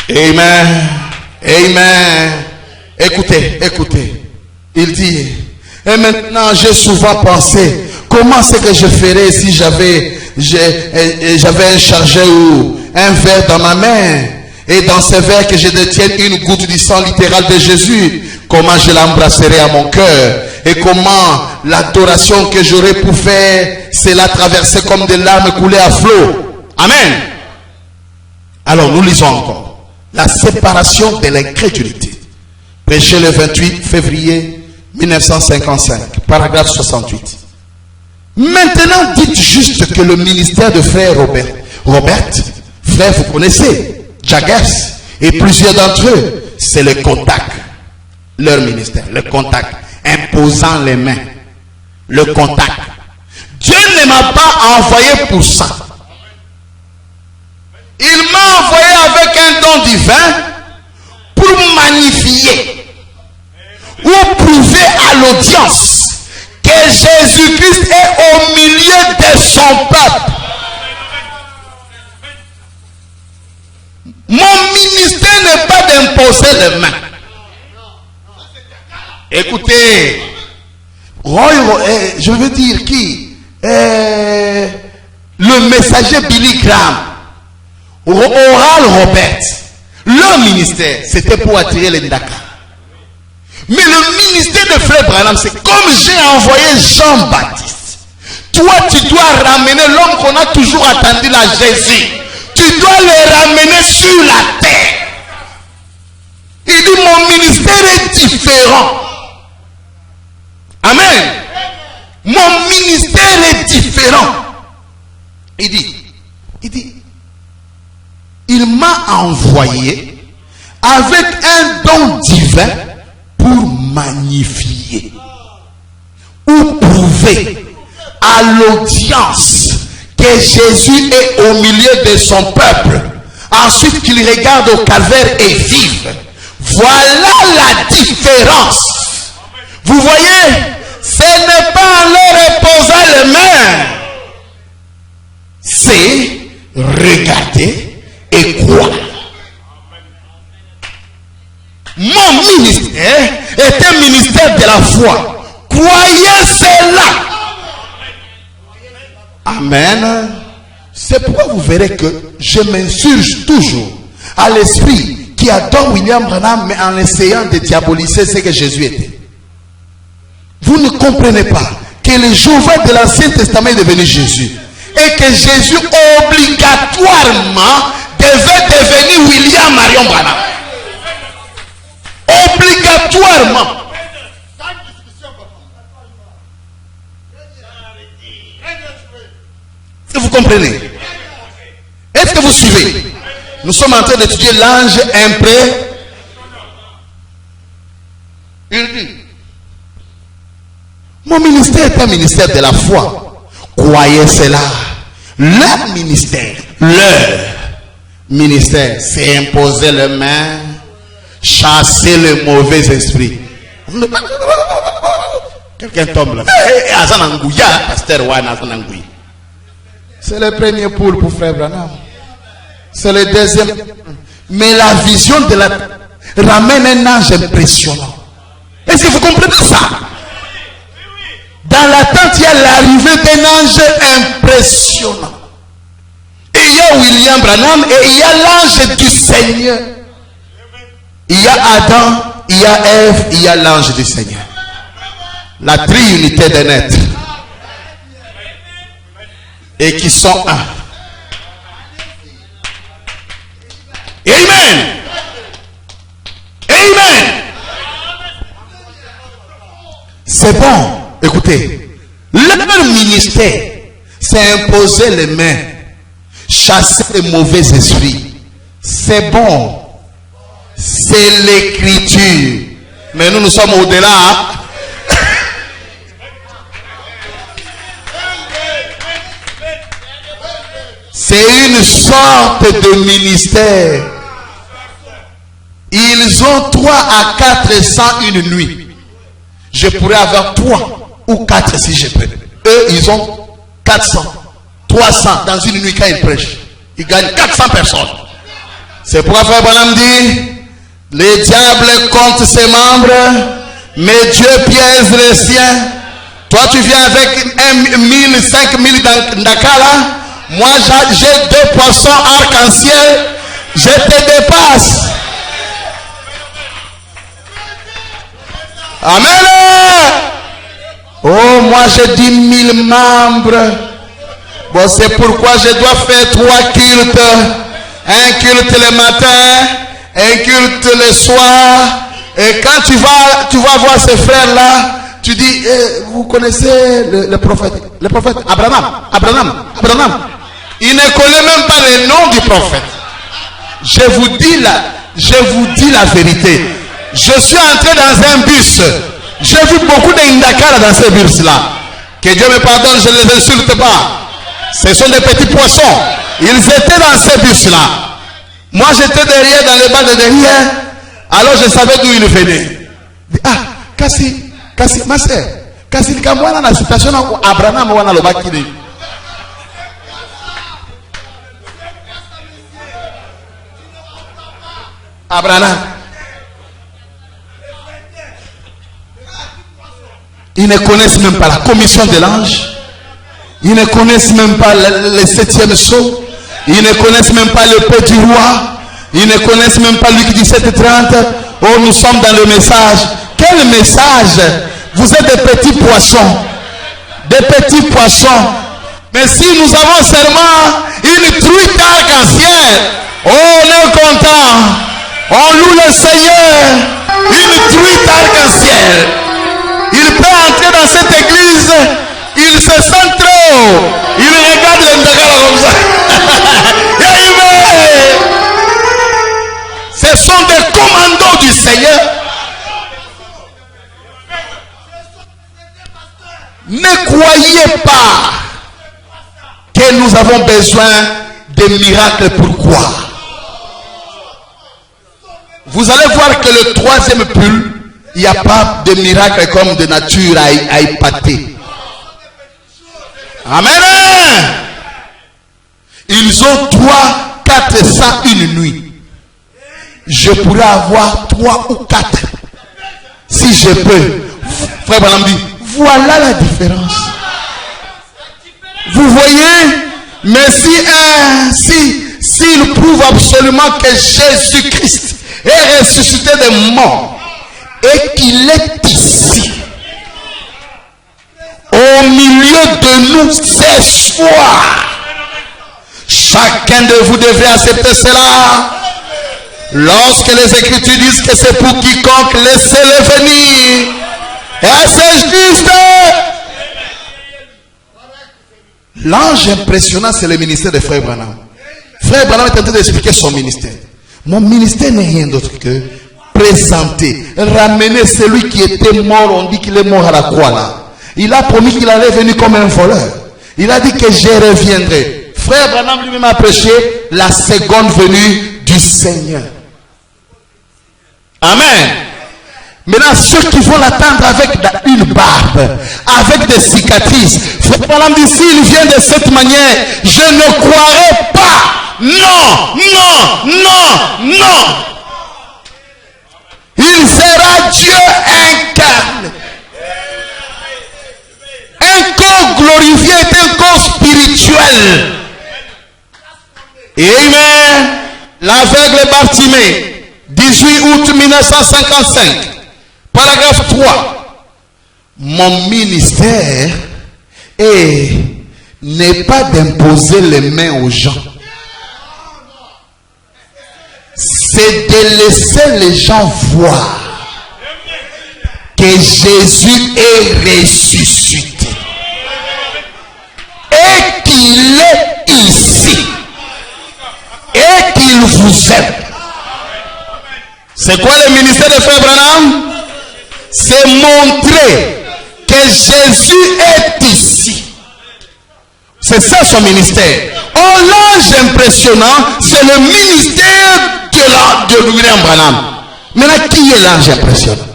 Amen. Amen. Écoutez, écoutez. Il dit, et maintenant j'ai souvent pensé, comment c'est que je ferais si j'avais un chargeur ou un verre dans ma main, et dans ce verre que je détienne une goutte du sang littéral de Jésus, comment je l'embrasserai à mon cœur, et comment l'adoration que j'aurais pour faire, cela traverser comme des larmes coulées à flot. Amen. Alors nous lisons encore. La séparation de l'incrédulité. Prêché le 28 février 1955, paragraphe 68. Maintenant, dites juste que le ministère de frère Robert, frère, vous connaissez, Jaggers, et plusieurs d'entre eux, c'est le contact. Leur ministère, le contact, imposant les mains. Le contact. Dieu ne m'a pas envoyé pour ça. Il m'a envoyé avec un don divin pour magnifier ou prouver à l'audience que Jésus-Christ est au milieu de son peuple. Mon ministère n'est pas d'imposer les mains. Écoutez, je veux dire qui? Le messager Billy Graham, Oral Robert, leur ministère, c'était pour attirer les Ndaka. Mais le ministère de Frère Branham, c'est comme j'ai envoyé Jean-Baptiste. Toi, tu dois ramener l'homme qu'on a toujours attendu, là, Jésus. Tu dois le ramener sur la terre. Il dit, mon ministère est différent. Amen. Mon ministère est différent. Il dit, il m'a envoyé avec un don divin pour magnifier ou prouver à l'audience que Jésus est au milieu de son peuple. Ensuite qu'il regarde au calvaire et vive. Voilà la différence. Vous voyez, ce n'est pas en leur reposant les mains. C'est regarder et croire. Mon ministère est un ministère de la foi. Croyez cela. Amen. C'est pourquoi vous verrez que je m'insurge toujours à l'esprit qui adore William Branham, mais en essayant de diaboliser ce que Jésus était. Vous ne comprenez pas que le Jéhovah de l'Ancien Testament est devenu Jésus. Et que Jésus obligatoirement devait devenir William Marion Branham. Obligatoirement. Est-ce que vous comprenez? Est-ce que vous suivez? Nous sommes en train d'étudier l'ange impré. Il dit, mon ministère est un ministère de la foi. Croyez cela. Leur ministère, c'est imposer les mains, chasser le mauvais esprit. Quelqu'un tombe là. C'est le premier poule pour Frère Branham. C'est le deuxième. Mais la vision de la ramène un ange impressionnant. Est-ce que vous comprenez ça? Dans la tente, il y a l'arrivée d'un ange impressionnant. Et il y a William Branham et il y a l'ange du Seigneur. Il y a Adam, il y a Ève, il y a l'ange du Seigneur. La triunité des êtres. Et qui sont un. Amen. Amen. C'est bon. Écoutez, leur ministère, c'est imposer les mains, chasser les mauvais esprits. C'est bon. C'est l'écriture. Mais nous sommes au-delà. C'est une sorte de ministère. Ils ont 3 à 400 une nuit. Je pourrais avoir 3 ou 4 si je peux. Eux, ils ont 400, 300 dans une nuit quand ils prêchent. Ils gagnent 400 personnes. C'est pourquoi Frère Branham dit, le diable compte ses membres, mais Dieu piège les siens. Toi, tu viens avec 1000, 5000 d'Akala. Moi, j'ai 2 poissons arc-en-ciel. Je te dépasse. Amen. Oh, moi j'ai 10 000 membres. Bon, c'est pourquoi je dois faire 3 cultes. Un culte le matin, un culte le soir. Et quand tu vas voir ces frères-là, tu dis, vous connaissez le prophète Abraham. Il ne connaît même pas le nom du prophète. Je vous dis la vérité. Je suis entré dans un bus. J'ai vu beaucoup d'Indakara dans ces bus-là. Que Dieu me pardonne, je ne les insulte pas. Ce sont des petits poissons. Ils étaient dans ces bus-là. Moi, j'étais derrière, dans les bancs de derrière. Alors, je savais d'où ils venaient. Ah, Kassi, ma sœur. Kassi, il y a une situation où Abraham a le bakini. Abraham. Ils ne connaissent même pas la commission de l'ange. Ils ne connaissent même pas le 7e sceau. Ils ne connaissent même pas le peu du roi. Ils ne connaissent même pas Luc 17:30. Oh, nous sommes dans le message. Quel message? Vous êtes des petits poissons. Des petits poissons. Mais si nous avons seulement une truite arc-en-ciel, oh, on est content. On loue le Seigneur. Une truite arc-en-ciel. Il peut entrer dans cette église. Il se sent trop haut. Il regarde l'intérieur comme ça. Ce sont des commandos du Seigneur. Ne croyez pas que nous avons besoin de miracles. Pourquoi? Vous allez voir que le 3e pull, il n'y a pas de miracle comme de nature à épater. Amen. Ils ont 3, 401 nuits. Je pourrais avoir 3 ou 4. Si je peux. Frère Branham dit, voilà la différence. Vous voyez? Mais s'il prouve absolument que Jésus-Christ est ressuscité des morts et qu'il est ici, au milieu de nous, ce soir, chacun de vous devrait accepter cela. Lorsque les Écritures disent que c'est pour quiconque, laissez-le venir. Et c'est juste. L'ange impressionnant, c'est le ministère de Frère Branham. Frère Branham est en train d'expliquer son ministère. Mon ministère n'est rien d'autre que présenter, ramener celui qui était mort. On dit qu'il est mort à la croix là. Il a promis qu'il allait venir comme un voleur. Il a dit que je reviendrai. Frère Branham lui-même a prêché la seconde venue du Seigneur. Amen. Maintenant, ceux qui vont l'attendre avec une barbe, avec des cicatrices, Frère Branham dit, s'il vient de cette manière, je ne croirai pas. Non, non, non, non. Il sera Dieu incarné. Un corps glorifié est un corps spirituel. Amen. L'aveugle Bartimée, 18 août 1955, paragraphe 3. Mon ministère n'est pas d'imposer les mains aux gens. C'est de laisser les gens voir que Jésus est ressuscité et qu'il est ici et qu'il vous aime. C'est quoi le ministère de Frère Branham? C'est montrer que Jésus est ici. C'est ça son ministère. Oh, l'ange impressionnant, c'est le ministère de William Branham. Maintenant, qui est l'ange impressionnant?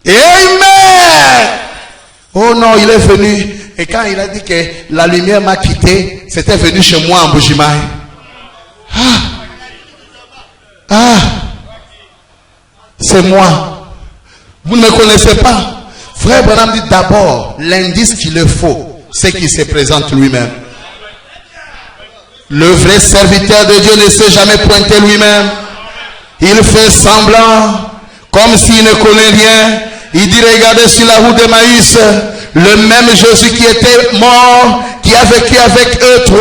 Amen. Oh non, il est venu. Et quand il a dit que la lumière m'a quitté, c'était venu chez moi en Bujimaï. C'est moi. Vous ne me connaissez pas. Frère Branham dit d'abord, l'indice qu'il le faut, c'est qu'il se présente lui-même. Le vrai serviteur de Dieu ne s'est jamais pointé lui-même. Il fait semblant, comme s'il ne connaît rien. Il dit, regardez sur la route d'Emmaüs, le même Jésus qui était mort, qui a vécu avec eux 3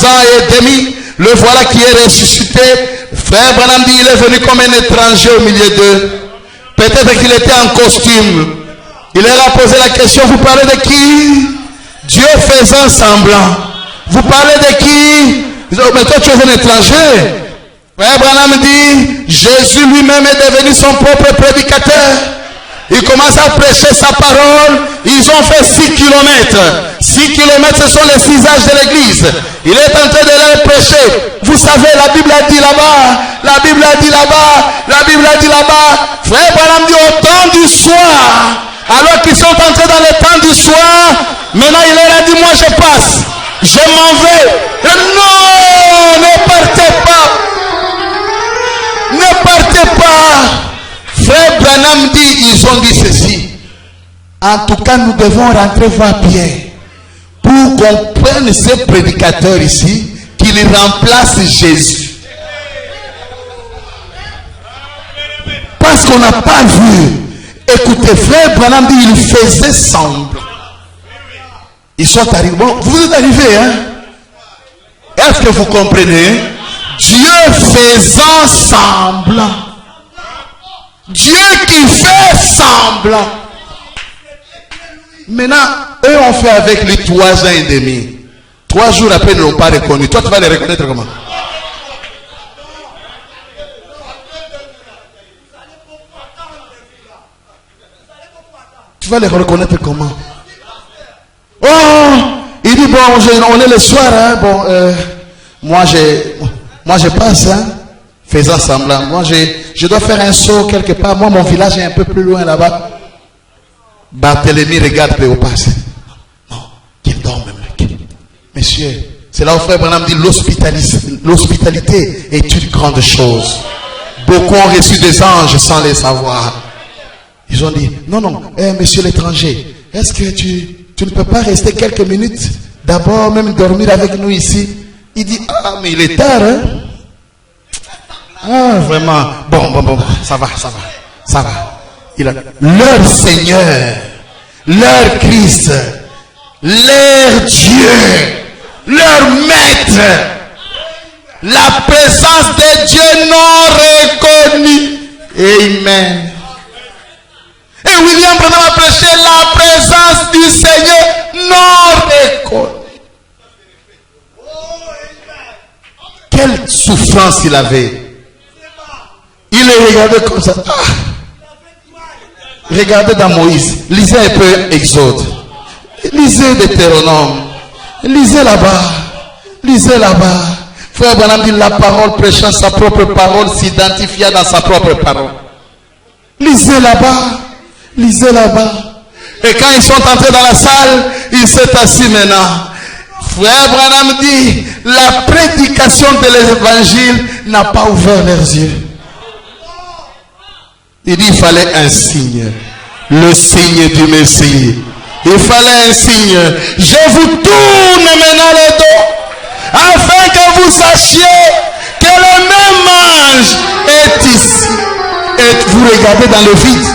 ans et demi, le voilà qui est ressuscité. Frère Branham dit, il est venu comme un étranger au milieu d'eux. Peut-être qu'il était en costume. Il leur a posé la question, vous parlez de qui? Dieu faisant semblant. Vous parlez de qui? Mais toi tu es un étranger. Frère Branham dit, Jésus lui-même est devenu son propre prédicateur. Il commence à prêcher sa parole. Ils ont fait 6 kilomètres. 6 kilomètres, ce sont les 6 âges de l'église. Il est en train de leur prêcher. Vous savez, la Bible a dit là-bas. La Bible a dit là-bas. La Bible a dit là-bas. Frère Branham dit au temps du soir. Alors qu'ils sont entrés dans le temps du soir. Maintenant, il leur a dit, moi je passe. Je m'en vais. Non, ne partez pas. Ne partez pas. Frère Branham dit, ils ont dit ceci. En tout cas, nous devons rentrer voir Pierre pour qu'on prenne ces prédicateurs ici, qu'ils remplacent Jésus. Parce qu'on n'a pas vu. Écoutez, frère Branham dit, il faisait semblant. Ils sont arrivés. Bon, vous êtes arrivés, hein? Est-ce que vous comprenez? Dieu faisant semblant. Dieu qui fait semblant. Maintenant, eux ont fait avec lui 3 ans et demi. 3 jours après, ils ne l'ont pas reconnu. Toi, tu vas les reconnaître comment? Tu vas les reconnaître comment? Oh, il dit, bon, on est le soir, hein, bon, moi je passe, hein, faisant semblant. Moi, je dois faire un saut quelque part. Moi, mon village est un peu plus loin là-bas. Barthélemy regarde Cléopas. Non, qu'il dorme, mec. Monsieur, c'est là où frère Branham dit, l'hospitalité est une grande chose. Beaucoup ont reçu des anges sans les savoir. Ils ont dit, non, monsieur l'étranger, est-ce que tu ne peux pas rester quelques minutes, d'abord même dormir avec nous ici? Il dit, ah, mais il est tard, hein? Ah, vraiment, bon, ça va. Leur Seigneur, leur Christ, leur Dieu, leur Maître, la présence de Dieu non reconnue. Amen. Et William Branham a prêché la présence du Seigneur non reconnue. Quelle souffrance il avait. Il le regardait comme ça. Ah. Regardez dans Moïse. Lisez un peu Exode. Lisez Deutéronome. Lisez là-bas. Frère Branham dit, la parole, prêchant sa propre parole, s'identifia dans sa propre parole. Lisez là-bas. Et quand ils sont entrés dans la salle, il s'est assis maintenant. Frère Branham dit, la prédication de l'évangile n'a pas ouvert leurs yeux. Il dit, il fallait un signe. Le signe du Messie. Il fallait un signe. Je vous tourne maintenant le dos, afin que vous sachiez que le même ange est ici. Et vous regardez dans le vide.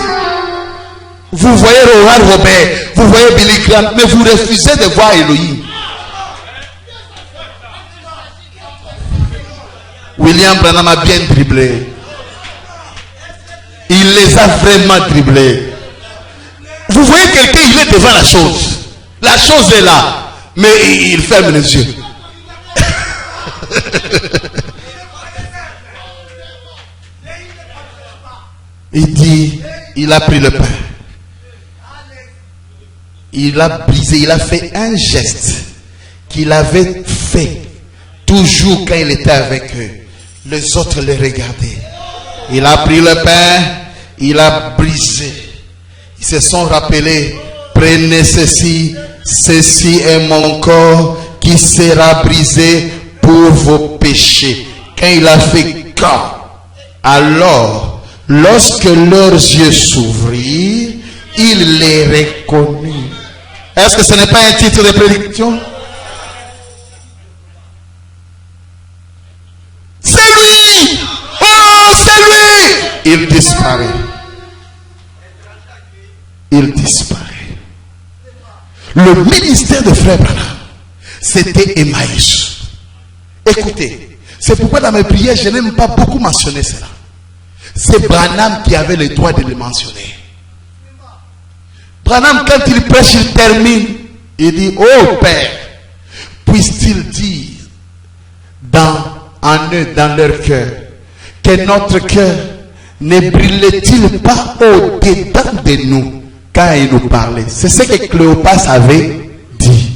Vous voyez Rohan Robert, vous voyez Billy Graham, mais vous refusez de voir Elohim. William Branham a bien dribblé. Il les a vraiment dribblés. Vous voyez quelqu'un, il est devant la chose. La chose est là, mais il ferme les yeux. Il dit, il a pris le pain. Il a brisé, il a fait un geste qu'il avait fait toujours quand il était avec eux. Les autres le regardaient. Il a pris le pain, il a brisé. Ils se sont rappelés, prenez ceci, ceci est mon corps qui sera brisé pour vos péchés. Quand il a fait quand, alors, lorsque leurs yeux s'ouvrirent, il les reconnut. Est-ce que ce n'est pas un titre de prédiction? C'est lui! Oh, c'est lui! Il disparaît. Il disparaît. Le ministère de Frère Branham, c'était Emmaüs. Écoutez, c'est pourquoi dans mes prières, je n'aime pas beaucoup mentionner cela. C'est Branham qui avait le droit de le mentionner. Branham, quand il prêche, il termine. Il dit, oh Père, puisse-t-il dire en eux, dans leur cœur, que notre cœur ne brillait-il pas au-dedans de nous quand il nous parlait? C'est ce que Cléopas avait dit.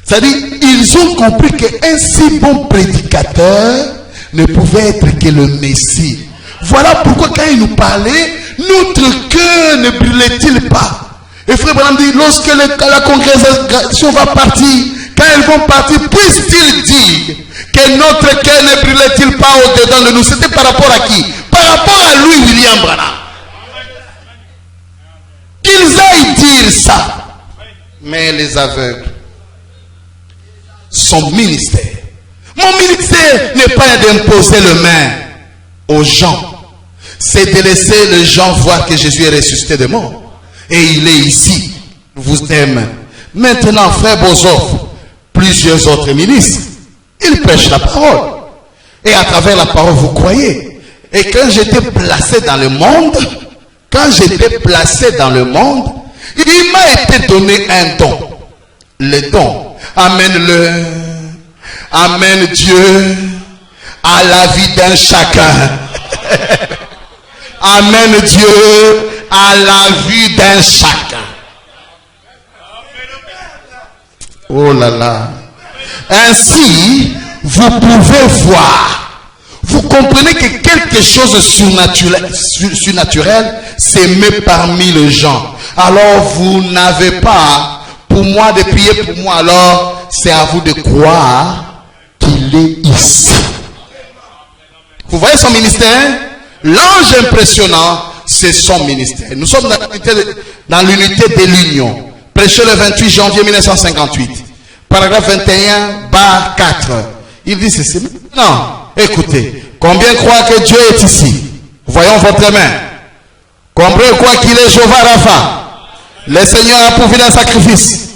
C'est-à-dire, ils ont compris qu'un si bon prédicateur ne pouvait être que le Messie. Voilà pourquoi quand il nous parlait, notre cœur ne brillait-il pas? Et frère Branham dit, lorsque la congrégation va partir, quand ils vont partir, puisse-t-il dire que notre cœur ne brillait-il pas au-dedans de nous? C'était par rapport à qui? Par rapport à lui, William Branham. Qu'ils aillent dire ça. Mais les aveugles, son ministère. Mon ministère n'est pas d'imposer le main aux gens. C'est de laisser les gens voir que Jésus est ressuscité de mort. Et il est ici. Vous aime. Maintenant, frère Bozoff, plusieurs autres ministres, ils prêchent la parole. Et à travers la parole, vous croyez. Et quand j'étais placé dans le monde, il m'a été donné un don. Le don amène Dieu à la vie d'un chacun. Amène Dieu à la vie d'un chacun. Oh là là. Ainsi, vous pouvez voir. Vous comprenez que quelque chose de surnaturel s'est mis parmi les gens. Alors vous n'avez pas pour moi de prier pour moi. Alors c'est à vous de croire qu'il est ici. Vous voyez son ministère? L'ange impressionnant, c'est son ministère. Nous sommes dans l'unité de l'union. Prêché le 28 janvier 1958. Paragraphe 21/4. Il dit ceci. Non, écoutez. Combien croient que Dieu est ici? Voyons votre main. Combien croient qu'il est Jéhovah Rapha? Le Seigneur a pourvu un sacrifice.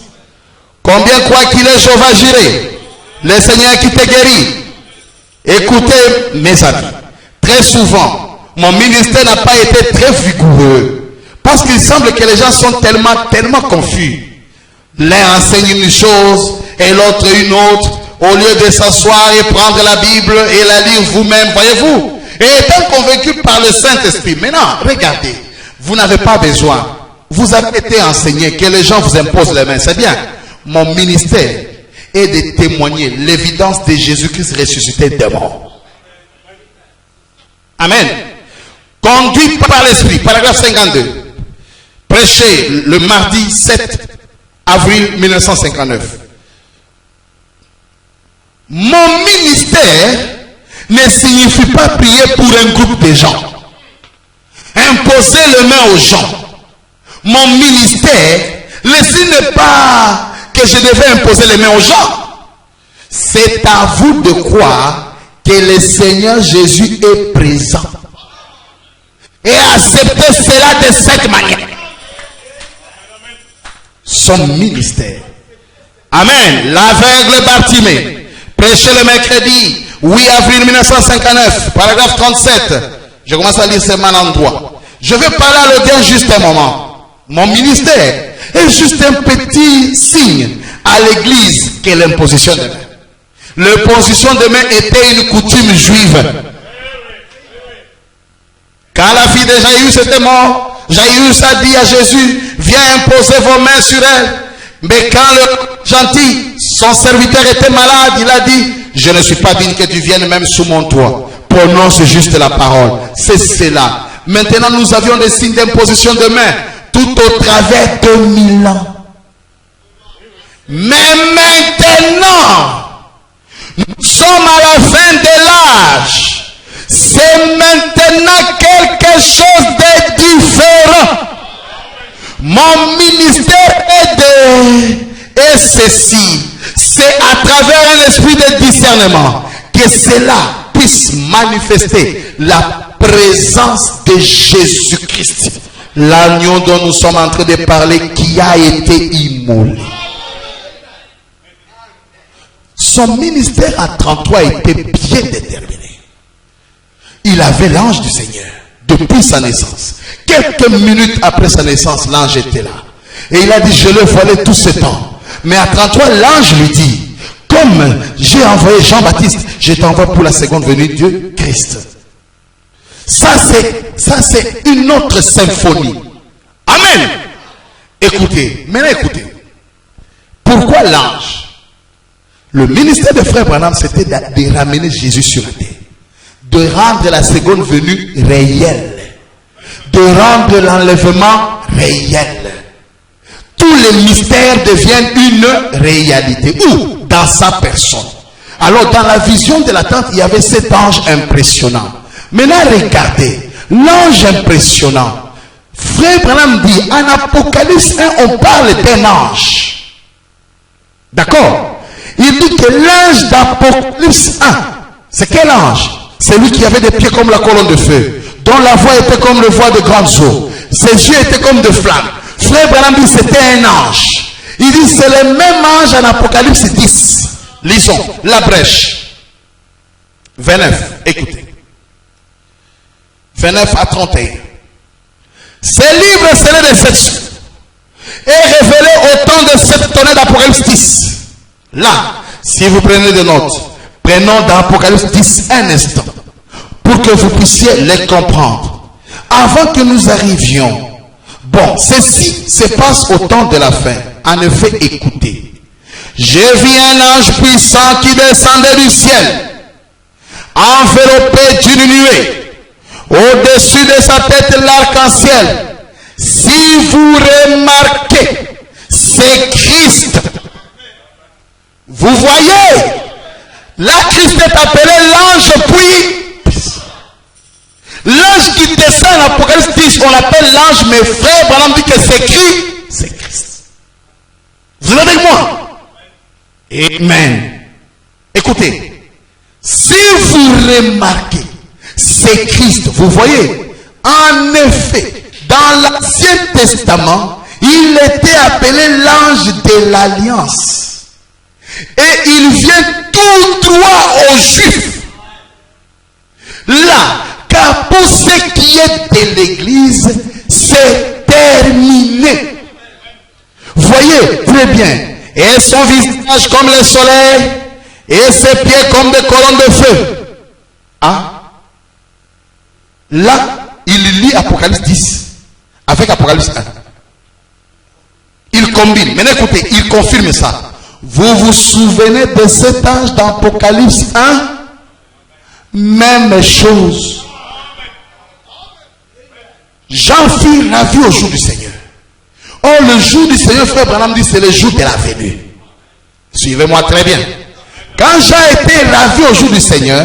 Combien croient qu'il est Jéhovah Jireh? Le Seigneur qui te guérit. Écoutez mes amis. Très souvent, mon ministère n'a pas été très vigoureux. Parce qu'il semble que les gens sont tellement confus. L'un enseigne une chose et l'autre une autre. Au lieu de s'asseoir et prendre la Bible et la lire vous-même, voyez-vous. Et étant convaincu par le Saint-Esprit. Maintenant, regardez. Vous n'avez pas besoin. Vous avez été enseigné que les gens vous imposent les mains. C'est bien. Mon ministère est de témoigner l'évidence de Jésus-Christ ressuscité des morts. Amen. Conduit par l'Esprit. Paragraphe 52. Prêché le mardi 7 avril 1959. Mon ministère ne signifie pas prier pour un groupe de gens. Imposer les mains aux gens. Mon ministère, le signe n'est pas que je devais imposer les mains aux gens. C'est à vous de croire que le Seigneur Jésus est présent. Et accepter cela de cette manière. Son ministère. Amen. L'aveugle Bartimée. Prêché le mercredi 8 avril 1959, paragraphe 37. Je commence à lire ce mal endroit. Je vais parler à l'audience juste un moment. Mon ministère est juste un petit signe à l'église qu'est l'imposition de main. L'imposition de main était une coutume juive. Quand la fille de Jaïrus était morte, Jaïrus a dit à Jésus, viens imposer vos mains sur elle. Mais quand le gentil, son serviteur était malade, il a dit, je ne suis pas digne que tu viennes même sous mon toit. Prononce juste la parole. C'est cela. Maintenant, nous avions des signes d'imposition de main tout au travers de 1000 ans. Mais maintenant, nous sommes à la fin de l'âge. C'est maintenant quelque chose de différent. Mon ministère est ceci. C'est à travers un esprit de discernement que cela puisse manifester la présence de Jésus-Christ. L'agneau dont nous sommes en train de parler qui a été immolé. Son ministère à 33 était bien déterminé. Il avait l'ange du Seigneur depuis sa naissance. Quelques minutes après sa naissance, l'ange était là. Et il a dit, je le voyais tout ce temps. Mais à 33, l'ange lui dit, comme j'ai envoyé Jean-Baptiste, je t'envoie pour la seconde venue de Christ. Ça c'est une autre symphonie. Amen. Écoutez, maintenant écoutez. Pourquoi l'ange? Le ministère de Frère Branham, c'était de ramener Jésus sur la terre. De rendre la seconde venue réelle. De rendre l'enlèvement réel. Tous les mystères deviennent une réalité. Où? Dans sa personne. Alors dans la vision de la tente, il y avait cet ange impressionnant. Maintenant regardez, l'ange impressionnant. Frère Branham dit, en Apocalypse 1, on parle d'un ange. D'accord? Il dit que l'ange d'Apocalypse 1, c'est quel ange? C'est lui qui avait des pieds comme la colonne de feu, dont la voix était comme le voix de grandes eaux, ses yeux étaient comme de flammes. Frère Branham dit c'était un ange. Il dit c'est le même ange en Apocalypse 10. Lisons la brèche. 29, écoutez. 29 à 31. Ces livres scellés de sept et révélés au temps de cette tonnerre d'Apocalypse 10. Là, si vous prenez des notes, prenons dans Apocalypse 10 un instant pour que vous puissiez les comprendre. Avant que nous arrivions, bon, ceci se passe au temps de la fin. En effet, écoutez. J'ai vu un ange puissant qui descendait du ciel, enveloppé d'une nuée. Au-dessus de sa tête, l'arc-en-ciel. Si vous remarquez, c'est Christ. Vous voyez, là, Christ est appelé l'ange puis. L'ange qui descend en Apocalypse 10, on l'appelle l'ange, mais frère Branham dit que c'est qui? C'est Christ. Vous êtes avec moi? Amen. Écoutez, si vous remarquez, c'est Christ. Vous voyez, en effet, dans l'Ancien Testament, il était appelé l'ange de l'Alliance. Et il vient tout droit aux Juifs. Là, car pour ce qui est de l'Église, c'est terminé. Voyez, très bien. Et son visage comme le soleil, et ses pieds comme des colonnes de feu. Hein? Là, il lit Apocalypse 10 avec Apocalypse 1. Il combine. Maintenant écoutez, il confirme ça. Vous vous souvenez de cet ange d'Apocalypse 1? Même chose. Jean fut ravi au jour du Seigneur. Or, le jour du Seigneur, frère Branham dit, c'est le jour de la venue. Suivez-moi très bien. Quand Jean était ravi au jour du Seignur,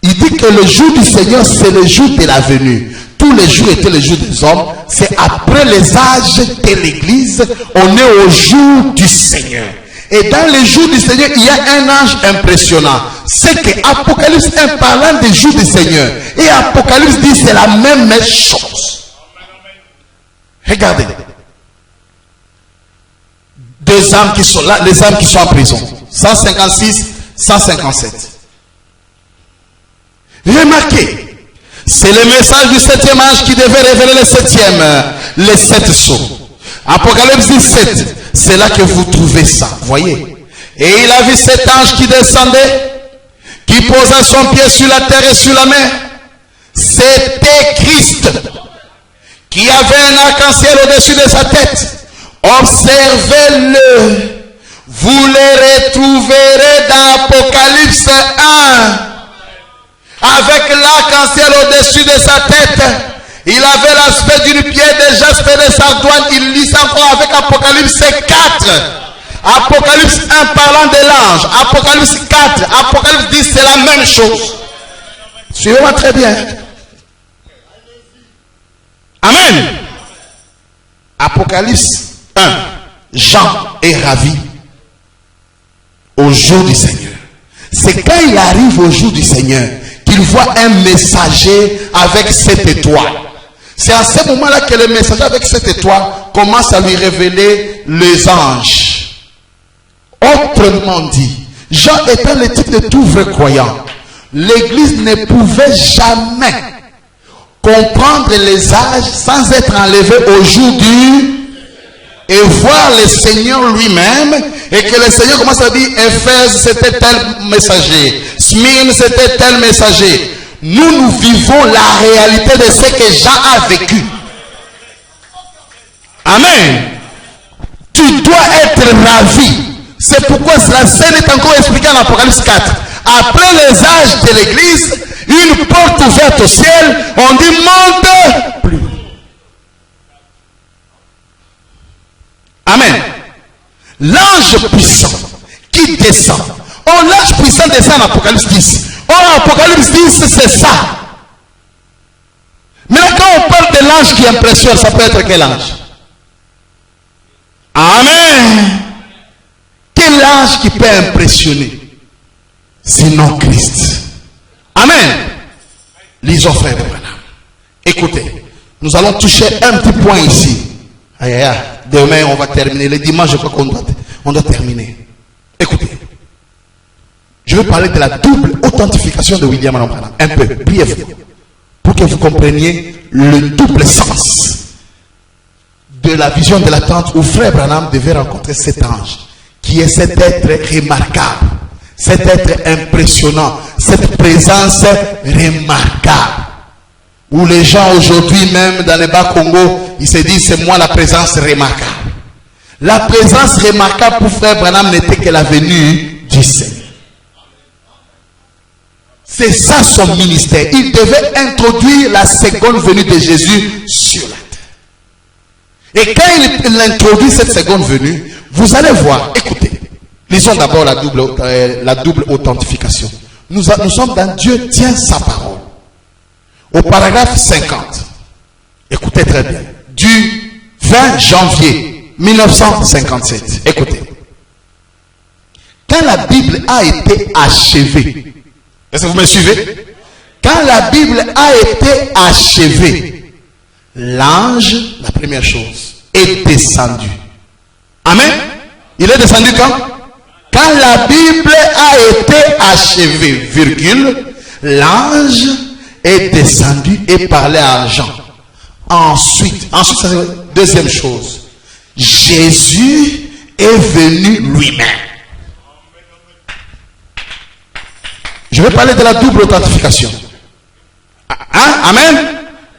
il dit que le jour du Seigneur, c'est le jour de la venue. Tous les jours étaient le jour des hommes. C'est après les âges de l'Église, on est au jour du Seigneur. Et dans les jours du Seigneur, il y a un ange impressionnant. C'est que Apocalypse 1 parlant des jours du Seigneur et Apocalypse 10, c'est la même chose. Regardez. Deux âmes qui sont là, les âmes qui sont en prison. 156, 157. Remarquez, c'est le message du septième ange qui devait révéler les sept sceaux. Apocalypse 17, c'est là que vous trouvez ça, voyez. Et il a vu cet ange qui descendait, qui posa son pied sur la terre et sur la mer. C'était Christ, qui avait un arc-en-ciel au-dessus de sa tête. Observez-le. Vous le retrouverez dans Apocalypse 1. Avec l'arc-en-ciel au-dessus de sa tête. Il avait l'aspect d'une pierre de jaspe et de sardoine. Il lit ça encore avec Apocalypse 4. Apocalypse 1 parlant de l'ange. Apocalypse 4. Apocalypse 10, c'est la même chose. Suivez-moi très bien. Amen. Apocalypse 1. Jean est ravi au jour du Seigneur. C'est quand il arrive au jour du Seigneur qu'il voit un messager avec cette étoile. C'est à ce moment-là que le messager avec cette étoile commence à lui révéler les anges. Autrement dit, Jean étant le type de tout vrai croyant, l'Église ne pouvait jamais comprendre les âges sans être enlevé au jour du et voir le Seigneur lui-même, et que le Seigneur commence à dire Éphèse c'était tel messager, Smyrne c'était tel messager, nous vivons la réalité de ce que Jean a vécu. Amen. Tu dois être ravi. C'est pourquoi la scène est encore expliquée en Apocalypse 4. Après les âges de l'église, une porte ouverte au ciel, on dit monte plus. Amen. L'ange puissant qui descend. Oh, l'ange puissant descend en Apocalypse 10. Oh, Apocalypse 10, c'est ça. Mais quand on parle de l'ange qui impressionne, ça peut être quel ange? Amen. Quel ange qui peut impressionner? Sinon Christ. Amen. Lisons frère Branham. Écoutez, nous allons toucher un petit point ici. Aïe, aïe, aïe. Demain on va terminer. Le dimanche je crois qu'on doit terminer. Écoutez. Je vais parler de la double authentification de William Branham. Un peu, brièvement. Pour que vous compreniez le double sens de la vision de l'attente où frère Branham devait rencontrer cet ange. Qui est cet être remarquable. Cet être impressionnant. Cette présence remarquable. Où les gens aujourd'hui même dans les Bas-Congo, ils se disent c'est moi la présence remarquable. La présence remarquable pour frère Branham n'était que la venue du Seigneur. C'est ça son ministère. Il devait introduire la seconde venue de Jésus sur la terre. Et quand il introduit cette seconde venue, vous allez voir, écoutez, lisons d'abord la double authentification. Nous sommes dans Dieu tient sa parole. Au paragraphe 50, écoutez très bien, du 20 janvier 1957, écoutez. Quand la Bible a été achevée, est-ce que vous me suivez? Quand la Bible a été achevée, l'ange, la première chose, est descendu. Amen. Il est descendu quand? Quand la Bible a été achevée, virgule, l'ange est descendu et parlait à Jean. Ensuite, deuxième chose, Jésus est venu lui-même. Je vais parler de la double authentification. Hein? Amen.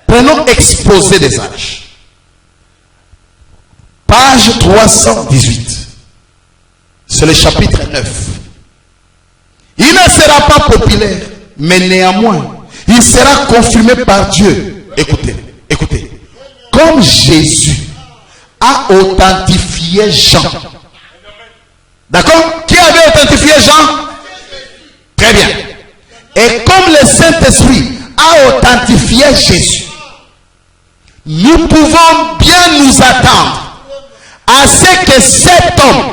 Prenons exposé des âges. Page 318. C'est le chapitre 9. Il ne sera pas populaire, mais néanmoins, il sera confirmé par Dieu. Écoutez, écoutez. Comme Jésus a authentifié Jean. D'accord? Qui avait authentifié Jean? Très bien. Et comme le Saint-Esprit a authentifié Jésus, nous pouvons bien nous attendre à ce que cet homme,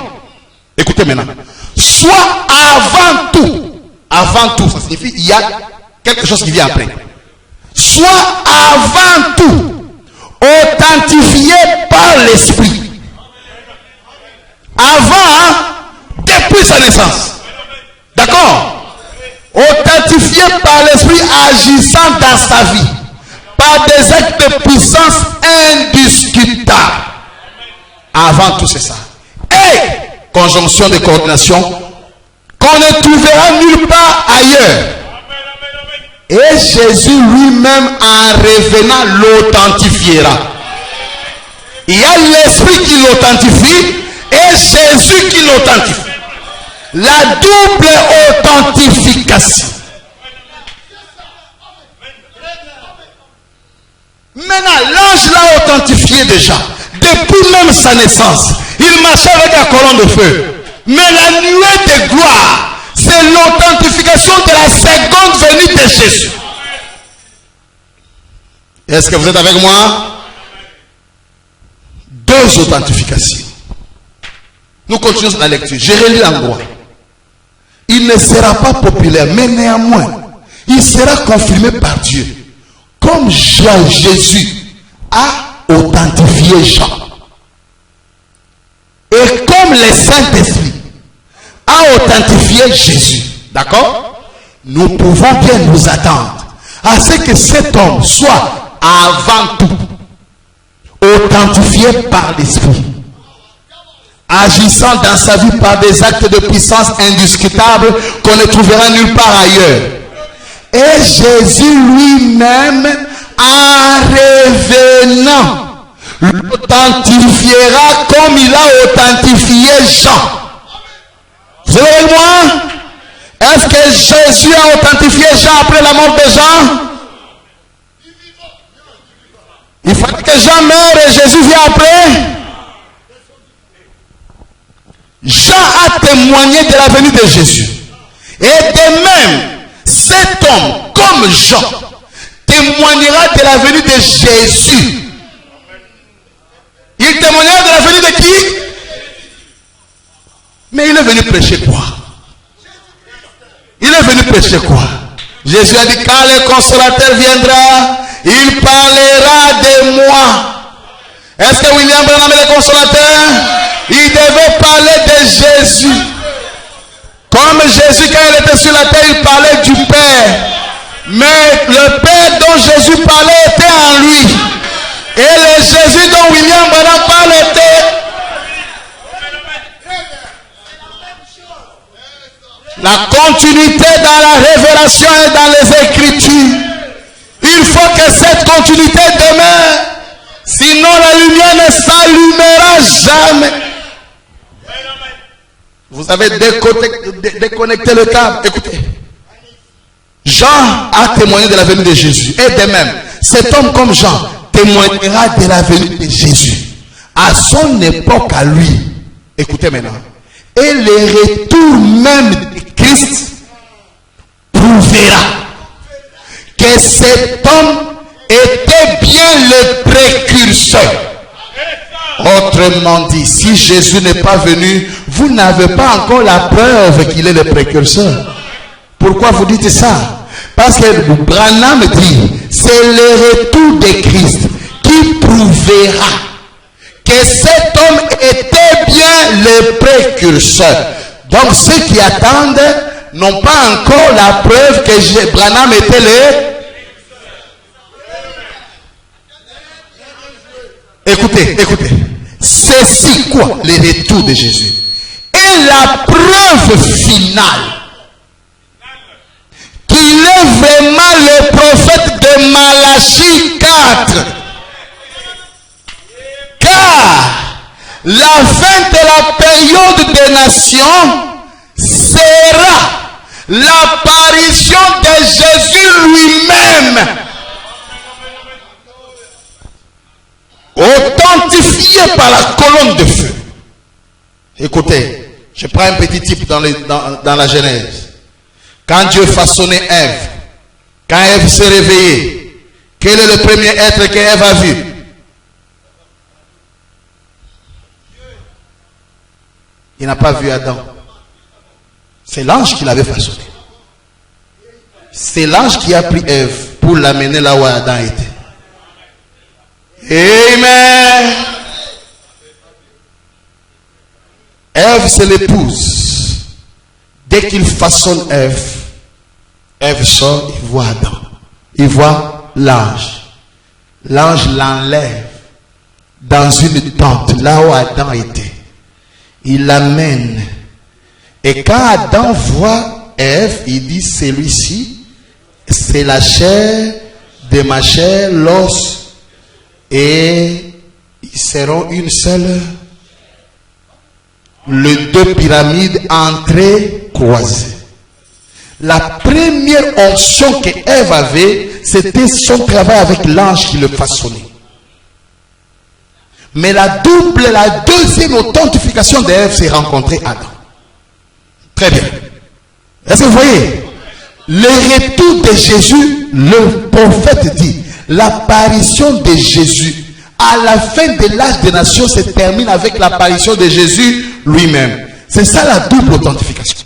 écoutez maintenant, soit avant tout, ça signifie il y a quelque chose qui vient après, soit avant tout authentifié par l'Esprit. Depuis sa naissance. D'accord? Authentifié par l'Esprit agissant dans sa vie par des actes de puissance indiscutables. Avant tout, c'est ça. Et conjonction de coordination qu'on ne trouvera nulle part ailleurs. Et Jésus lui-même, en revenant, l'authentifiera. Il y a l'Esprit qui l'authentifie et Jésus qui l'authentifie. La double authentification. Maintenant, l'ange l'a authentifié déjà. Depuis même sa naissance, il marchait avec la colonne de feu. Mais la nuée de gloire, c'est l'authentification de la seconde venue de Jésus. Est-ce que vous êtes avec moi? Deux authentifications. Nous continuons la lecture. Je relis en droit. Il ne sera pas populaire, mais néanmoins, il sera confirmé par Dieu. Comme Jésus a authentifié Jean. Et comme le Saint-Esprit a authentifié Jésus. D'accord? Nous pouvons bien nous attendre à ce que cet homme soit avant tout authentifié par l'Esprit, agissant dans sa vie par des actes de puissance indiscutables qu'on ne trouvera nulle part ailleurs. Et Jésus lui-même, en revenant, l'authentifiera comme il a authentifié Jean. Vous êtes avec moi? Est-ce que Jésus a authentifié Jean après la mort de Jean? Il fallait que Jean meure et Jésus vient après. Jean a témoigné de la venue de Jésus. Et de même, cet homme, comme Jean, témoignera de la venue de Jésus. Il témoignera de la venue de qui? Mais il est venu prêcher quoi? Il est venu prêcher quoi? Jésus a dit, quand le consolateur viendra, il parlera de moi. Est-ce que William Branham est le consolateur? Il devait parler de Jésus. Comme Jésus, quand il était sur la terre, il parlait du Père. Mais le Père dont Jésus parlait était en lui. Et le Jésus dont William Branham parle était... La continuité dans la révélation et dans les Écritures. Il faut que cette continuité demeure. Sinon la lumière ne s'allumera jamais. Vous avez déconnecté le câble. Écoutez. Jean a témoigné de la venue de Jésus. Et de même, cet homme comme Jean témoignera de la venue de Jésus. À son époque à lui. Écoutez maintenant. Et le retour même de Christ prouvera que cet homme était bien le précurseur. Autrement dit, si Jésus n'est pas venu, vous n'avez pas encore la preuve qu'il est le précurseur. Pourquoi vous dites ça? Parce que Branham dit, c'est le retour de Christ qui prouvera que cet homme était bien le précurseur. Donc ceux qui attendent n'ont pas encore la preuve que Branham était le... Écoutez, écoutez. C'est quoi le retour de Jésus? Et la preuve finale qu'il est vraiment le prophète de Malachie 4. Car la fin de la période des nations sera l'apparition de Jésus lui-même, authentifié par la colonne de feu. Écoutez, je prends un petit type dans la Genèse. Quand Dieu façonnait Ève, quand Ève s'est réveillée, quel est le premier être que Ève a vu? Il n'a pas vu Adam. C'est l'ange qui l'avait façonné. C'est l'ange qui a pris Ève pour l'amener là où Adam était. Amen. Ève, c'est l'épouse. Dès qu'il façonne Ève, Ève sort, il voit Adam. Il voit l'ange. L'ange l'enlève dans une tente, là où Adam était. Il l'amène. Et quand Adam voit Ève, il dit, celui-ci, c'est la chair de ma chair, l'os. Et ils seront une seule. Les deux pyramides entrées croisées. La première onction que Ève avait, c'était son travail avec l'ange qui le façonnait. Mais la deuxième authentification d'Ève s'est rencontrée Adam. Très bien. Est-ce que vous voyez? Le retour de Jésus, le prophète dit, l'apparition de Jésus à la fin de l'âge des nations se termine avec l'apparition de Jésus lui-même. C'est ça la double authentification.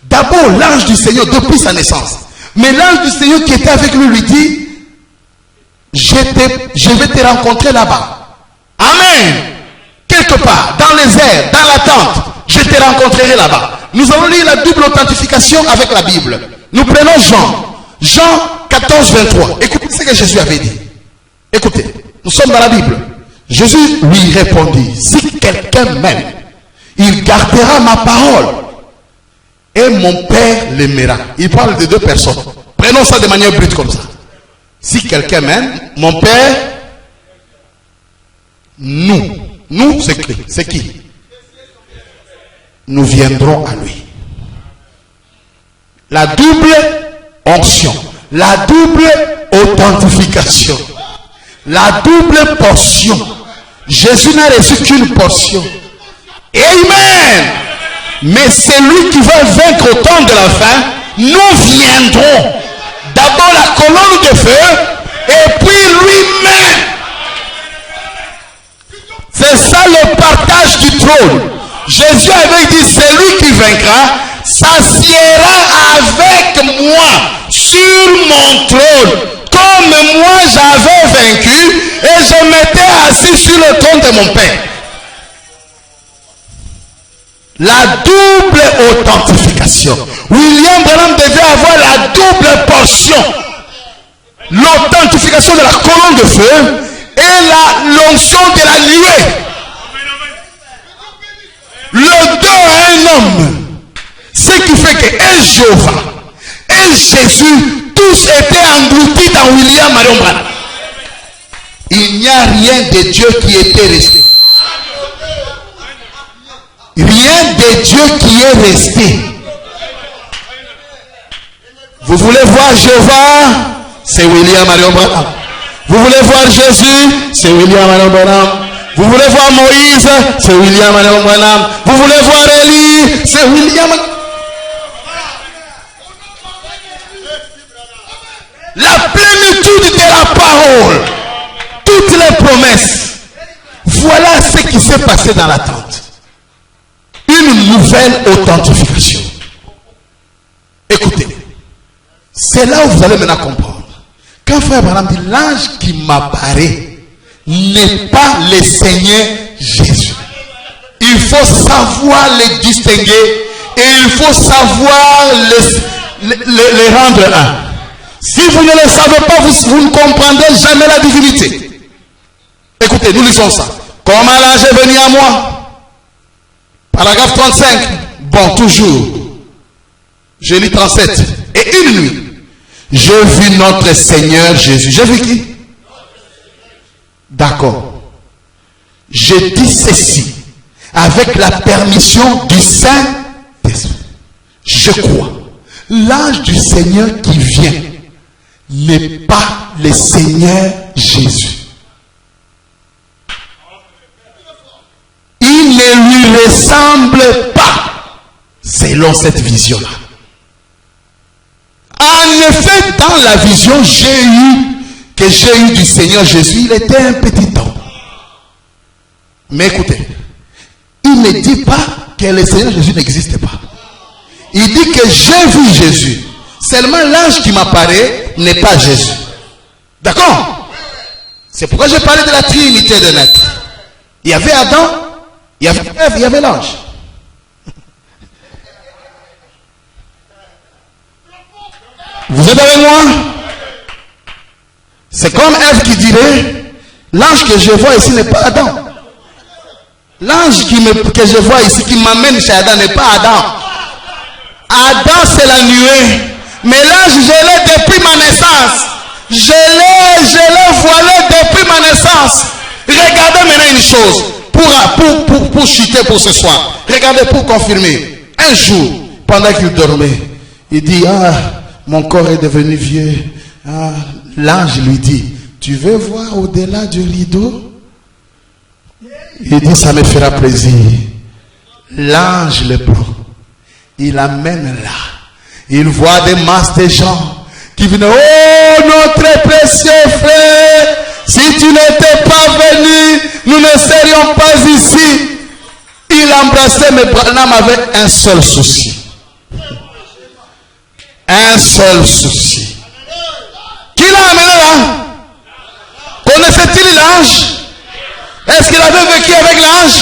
D'abord, l'ange du Seigneur depuis sa naissance. Mais l'ange du Seigneur qui était avec lui dit, je vais te rencontrer là-bas. Amen. Quelque part, dans les airs, dans la tente, je te rencontrerai là-bas. Nous allons lire la double authentification avec la Bible. Nous prenons Jean 14, 23. Écoutez ce que Jésus avait dit. Écoutez, nous sommes dans la Bible. Jésus lui répondit, si quelqu'un m'aime, il gardera ma parole. Et mon Père l'aimera. Il parle de deux personnes. Prenons ça de manière brute comme ça. Si quelqu'un m'aime, mon Père, nous c'est qui? Nous viendrons à lui. La double onction, la double authentification, la double portion. Jésus n'a reçu qu'une portion. Amen. Mais celui qui va vaincre au temps de la fin, nous viendrons. D'abord la colonne de feu et puis lui-même. C'est ça le partage du trône. Jésus avait dit, celui qui vaincra s'assiera avec moi sur mon trône. Comme moi j'avais vaincu et je m'étais assis sur le trône de mon Père. La double authentification. William Branham devait avoir la double portion. L'authentification de la colonne de feu et l'onction de la nuée. Le deux à un homme. Ce qui fait que et Jéhovah et Jésus, tous étaient engloutis dans William Marion Branham. Il n'y a rien de Dieu qui était resté. Rien de Dieu qui est resté. Vous voulez voir Jéhovah? C'est William Marion Branham. Vous voulez voir Jésus? C'est William Marion Branham. Vous voulez voir Moïse? C'est William Marion Branham. Vous voulez voir Élie? C'est William. La plénitude de la parole, toutes les promesses. Voilà ce qui s'est passé dans l'attente. Une nouvelle authentification. Écoutez, c'est là où vous allez maintenant comprendre. Quand frère Branham dit l'ange qui m'apparaît n'est pas le Seigneur Jésus. Il faut savoir les distinguer et il faut savoir les rendre un. Si vous ne le savez pas, vous ne comprendrez jamais la divinité. Écoutez, nous lisons ça. Comment l'ange est venu à moi? Paragraphe 35. Bon, toujours. Je lis 37. Et une nuit, j'ai vu notre Seigneur Jésus. J'ai vu qui? D'accord. Je dis ceci avec la permission du Saint-Esprit. Je crois. L'ange du Seigneur qui vient n'est pas le Seigneur Jésus. Il ne lui ressemble pas selon cette vision-là. En effet, dans la vision que j'ai eue du Seigneur Jésus, il était un petit homme. Mais écoutez, il ne dit pas que le Seigneur Jésus n'existe pas. Il dit que j'ai vu Jésus. Seulement l'ange qui m'apparaît n'est pas Jésus. D'accord? C'est pourquoi j'ai parlé de la Trinité de naître. Il y avait Adam, il y avait Ève, il y avait l'ange. Vous êtes avec moi? C'est comme Ève qui dirait, l'ange que je vois ici n'est pas Adam. L'ange que je vois ici qui m'amène chez Adam n'est pas Adam. Adam c'est la nuée. Mais l'ange je l'ai depuis ma naissance. Je l'ai voilé depuis ma naissance. Regardez maintenant une chose. Pour chuter pour ce soir. Regardez pour confirmer. Un jour, pendant qu'il dormait, il dit, mon corps est devenu vieux. L'ange lui dit, tu veux voir au-delà du rideau? Il dit, ça me fera plaisir. L'ange le prend. Il l'amène là. Il voit des masses de gens qui viennent. Oh, notre précieux frère, si tu n'étais pas venu, nous ne serions pas ici. Il embrassait, mais Branham avait un seul souci. Un seul souci. Qui l'a amené là? Connaissait-il l'ange? Est-ce qu'il avait vécu avec l'ange?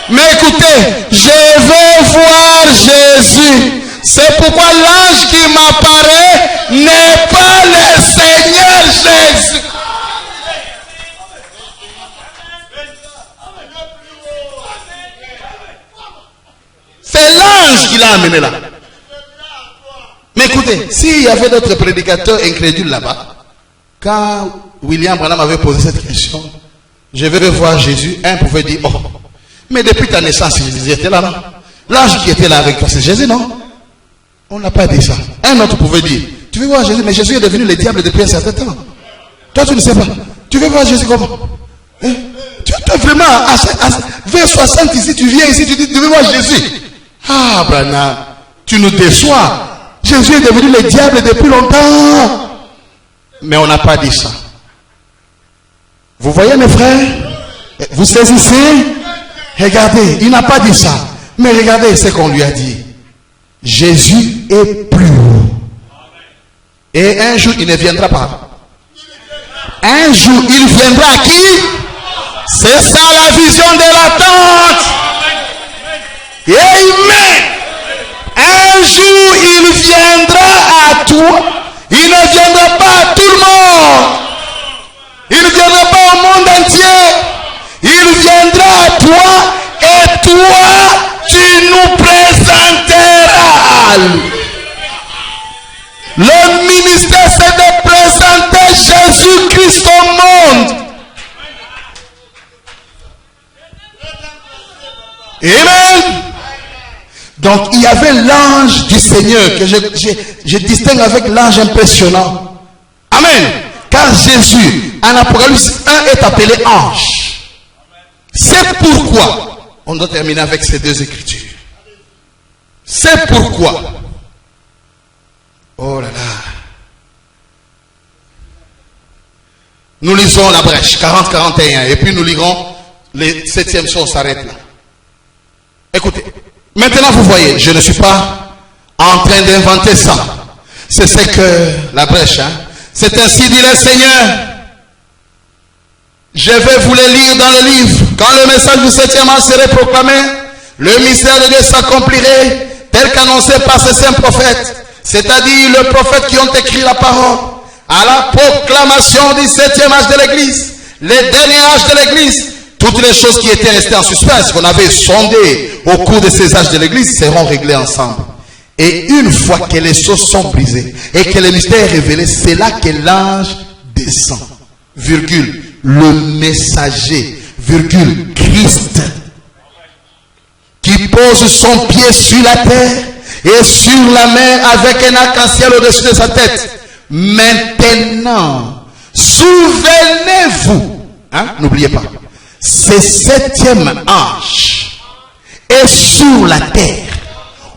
Mais écoutez, je veux voir Jésus. C'est pourquoi l'ange qui m'apparaît n'est pas le Seigneur Jésus. C'est l'ange qui l'a amené là. Mais écoutez. écoutez, s'il y avait d'autres prédicateurs incrédules là-bas, quand William Branham avait posé cette question, je vais voir Jésus, un pouvait dire, oh, mais depuis ta naissance, Jésus était là, non? L'ange qui était là avec toi, c'est Jésus, non? On n'a pas dit ça. Un autre pouvait dire, tu veux voir Jésus, mais Jésus est devenu le diable depuis un certain temps. Toi, tu ne sais pas. Tu veux voir Jésus comment? Hein? Tu es vraiment vers 60 ici, tu viens ici, tu dis, tu veux voir Jésus. Ah, Branham, tu nous déçois. Jésus est devenu le diable depuis longtemps. Mais on n'a pas dit ça. Vous voyez mes frères? Vous saisissez? Regardez, il n'a pas dit ça. Mais regardez ce qu'on lui a dit. Jésus est plus haut. Et un jour, il ne viendra pas. Un jour, il viendra à qui? C'est ça la vision de l'attente. Amen. Un jour, il viendra à toi. Il ne viendra pas à tout le monde. Il ne viendra pas au monde entier. Il viendra à toi et toi, tu nous présenteras. Le ministère, c'est de présenter Jésus-Christ au monde. Amen. Donc, il y avait l'ange du Seigneur que je distingue avec l'ange impressionnant. Amen. Car Jésus, en Apocalypse 1, est appelé ange. C'est pourquoi, on doit terminer avec ces deux écritures. C'est pourquoi, oh là là, nous lisons la brèche, 40-41, et puis nous lirons les 7e son, on s'arrête là. Écoutez, maintenant vous voyez, je ne suis pas en train d'inventer ça. C'est ce que la brèche, hein. C'est ainsi dit le Seigneur. Je vais vous les lire dans le livre. Quand le message du 7e ange serait proclamé, le mystère de Dieu s'accomplirait tel qu'annoncé par ces saints prophètes, c'est-à-dire le prophète qui ont écrit la parole à la proclamation du 7e âge de l'Église, les derniers âges de l'Église. Toutes les choses qui étaient restées en suspens, qu'on avait sondées au cours de ces âges de l'Église, seront réglées ensemble. Et une fois que les choses sont brisées et que le mystère est révélé, c'est là que l'ange descend. Virgule, le messager, virgule, Christ, qui pose son pied sur la terre et sur la mer avec un arc-en-ciel au-dessus de sa tête. Maintenant, souvenez-vous, hein, n'oubliez pas, ce 7e ange est sur la terre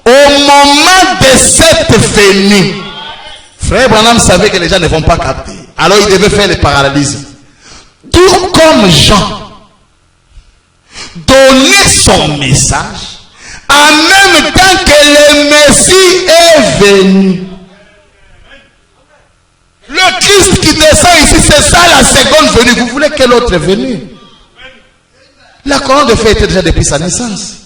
au moment de cette venue. Frère Branham savait que les gens ne vont pas capter. Alors il devait faire le parallélisme. Tout comme Jean donnait son message en même temps que le Messie est venu. Le Christ qui descend ici, c'est ça la seconde venue. Vous voulez quelle autre venue? La couronne de feu était déjà depuis sa naissance.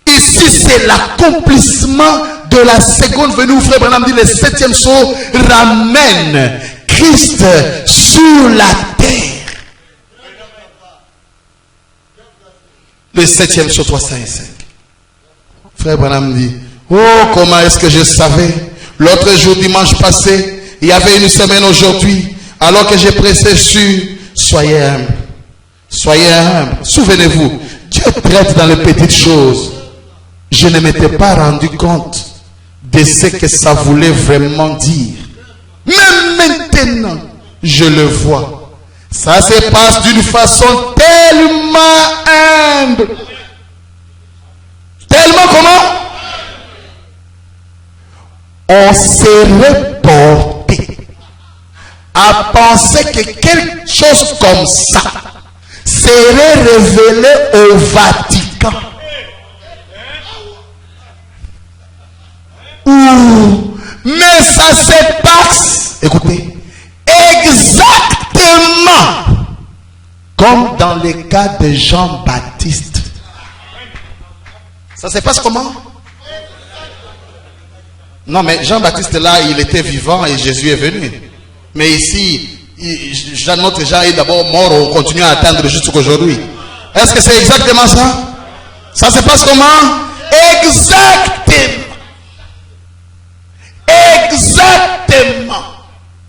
Ici, c'est l'accomplissement de la seconde venue où Frère Branham dit le 7e sceau ramène Christ sur la terre. Le 7e sceau 305. Frère Branham dit, oh, comment est-ce que je savais? L'autre jour, dimanche passé, il y avait une semaine aujourd'hui, alors que j'ai pressé sur, soyez humble. Soyez humble. Souvenez-vous, Dieu traite dans les petites choses. Je ne m'étais pas rendu compte de ce que ça voulait vraiment dire. Mais maintenant, je le vois. Ça se passe d'une façon tellement humble. Tellement comment? On serait porté à penser que quelque chose comme ça serait révélé au Vatican. Mais ça se passe, écoutez, exactement comme dans le cas de Jean-Baptiste. Ça se passe comment? Non, mais Jean-Baptiste là, il était vivant et Jésus est venu. Mais ici, notre Jean est d'abord mort, on continue à attendre jusqu'aujourd'hui. Est-ce que c'est exactement ça? Ça se passe comment? Exactement.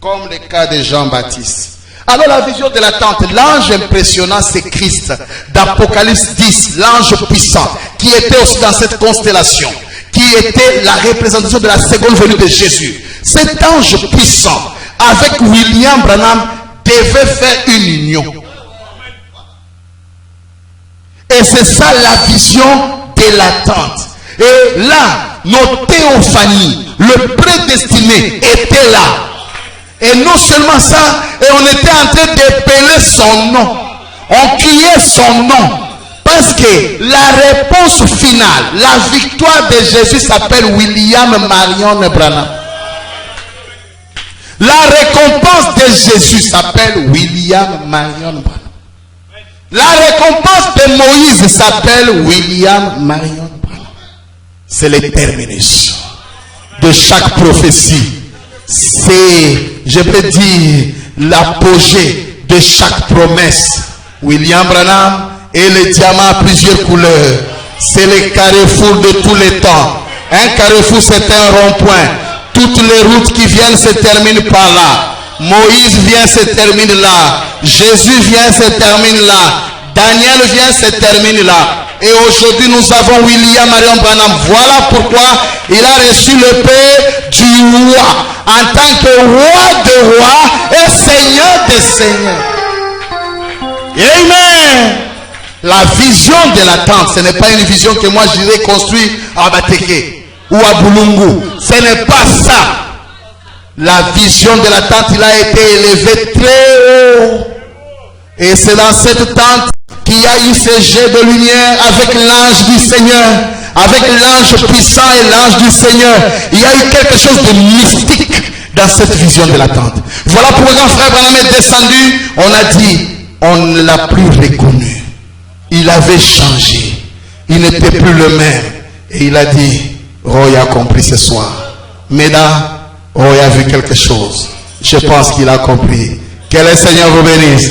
comme le cas de Jean-Baptiste. Alors la vision de la tente, l'ange impressionnant, c'est Christ. D'Apocalypse 10, l'ange puissant, qui était aussi dans cette constellation, qui était la représentation de la seconde venue de Jésus. Cet ange puissant, avec William Branham, devait faire une union. Et c'est ça la vision de l'attente. Et là, nos théophanies, le prédestiné était là. Et non seulement ça, et on était en train d'appeler son nom. On criait son nom. Parce que la réponse finale, la victoire de Jésus s'appelle William Marion Branham. La récompense de Jésus s'appelle William Marion Branham. La récompense de Moïse s'appelle William Marion Branham. C'est le terminus de chaque prophétie. C'est, je peux dire, l'apogée de chaque promesse. William Branham est le diamant à plusieurs couleurs. C'est le carrefour de tous les temps. Un carrefour, c'est un rond-point. Toutes les routes qui viennent se terminent par là. Moïse vient, se termine là. Jésus vient, se termine là. Daniel vient, se termine là. Et aujourd'hui, nous avons William Marion Branham. Voilà pourquoi il a reçu le paix du roi en tant que roi de rois et seigneur des seigneurs. Amen. La vision de la tente, ce n'est pas une vision que moi j'irai construire à Bateke ou à Boulungu. Ce n'est pas ça. La vision de la tente, il a été élevé très haut. Et c'est dans cette tente qu'il y a eu ces jets de lumière avec l'ange du Seigneur, avec l'ange puissant et l'ange du Seigneur. Il y a eu quelque chose de mystique dans cette vision de la tente. Voilà pourquoi quand frère Branham est descendu, on a dit, on ne l'a plus reconnu. Il avait changé. Il n'était plus le même. Et il a dit, Roy a compris ce soir. Mesdames, Roy a vu quelque chose. Je pense qu'il a compris. Que le Seigneur vous bénisse.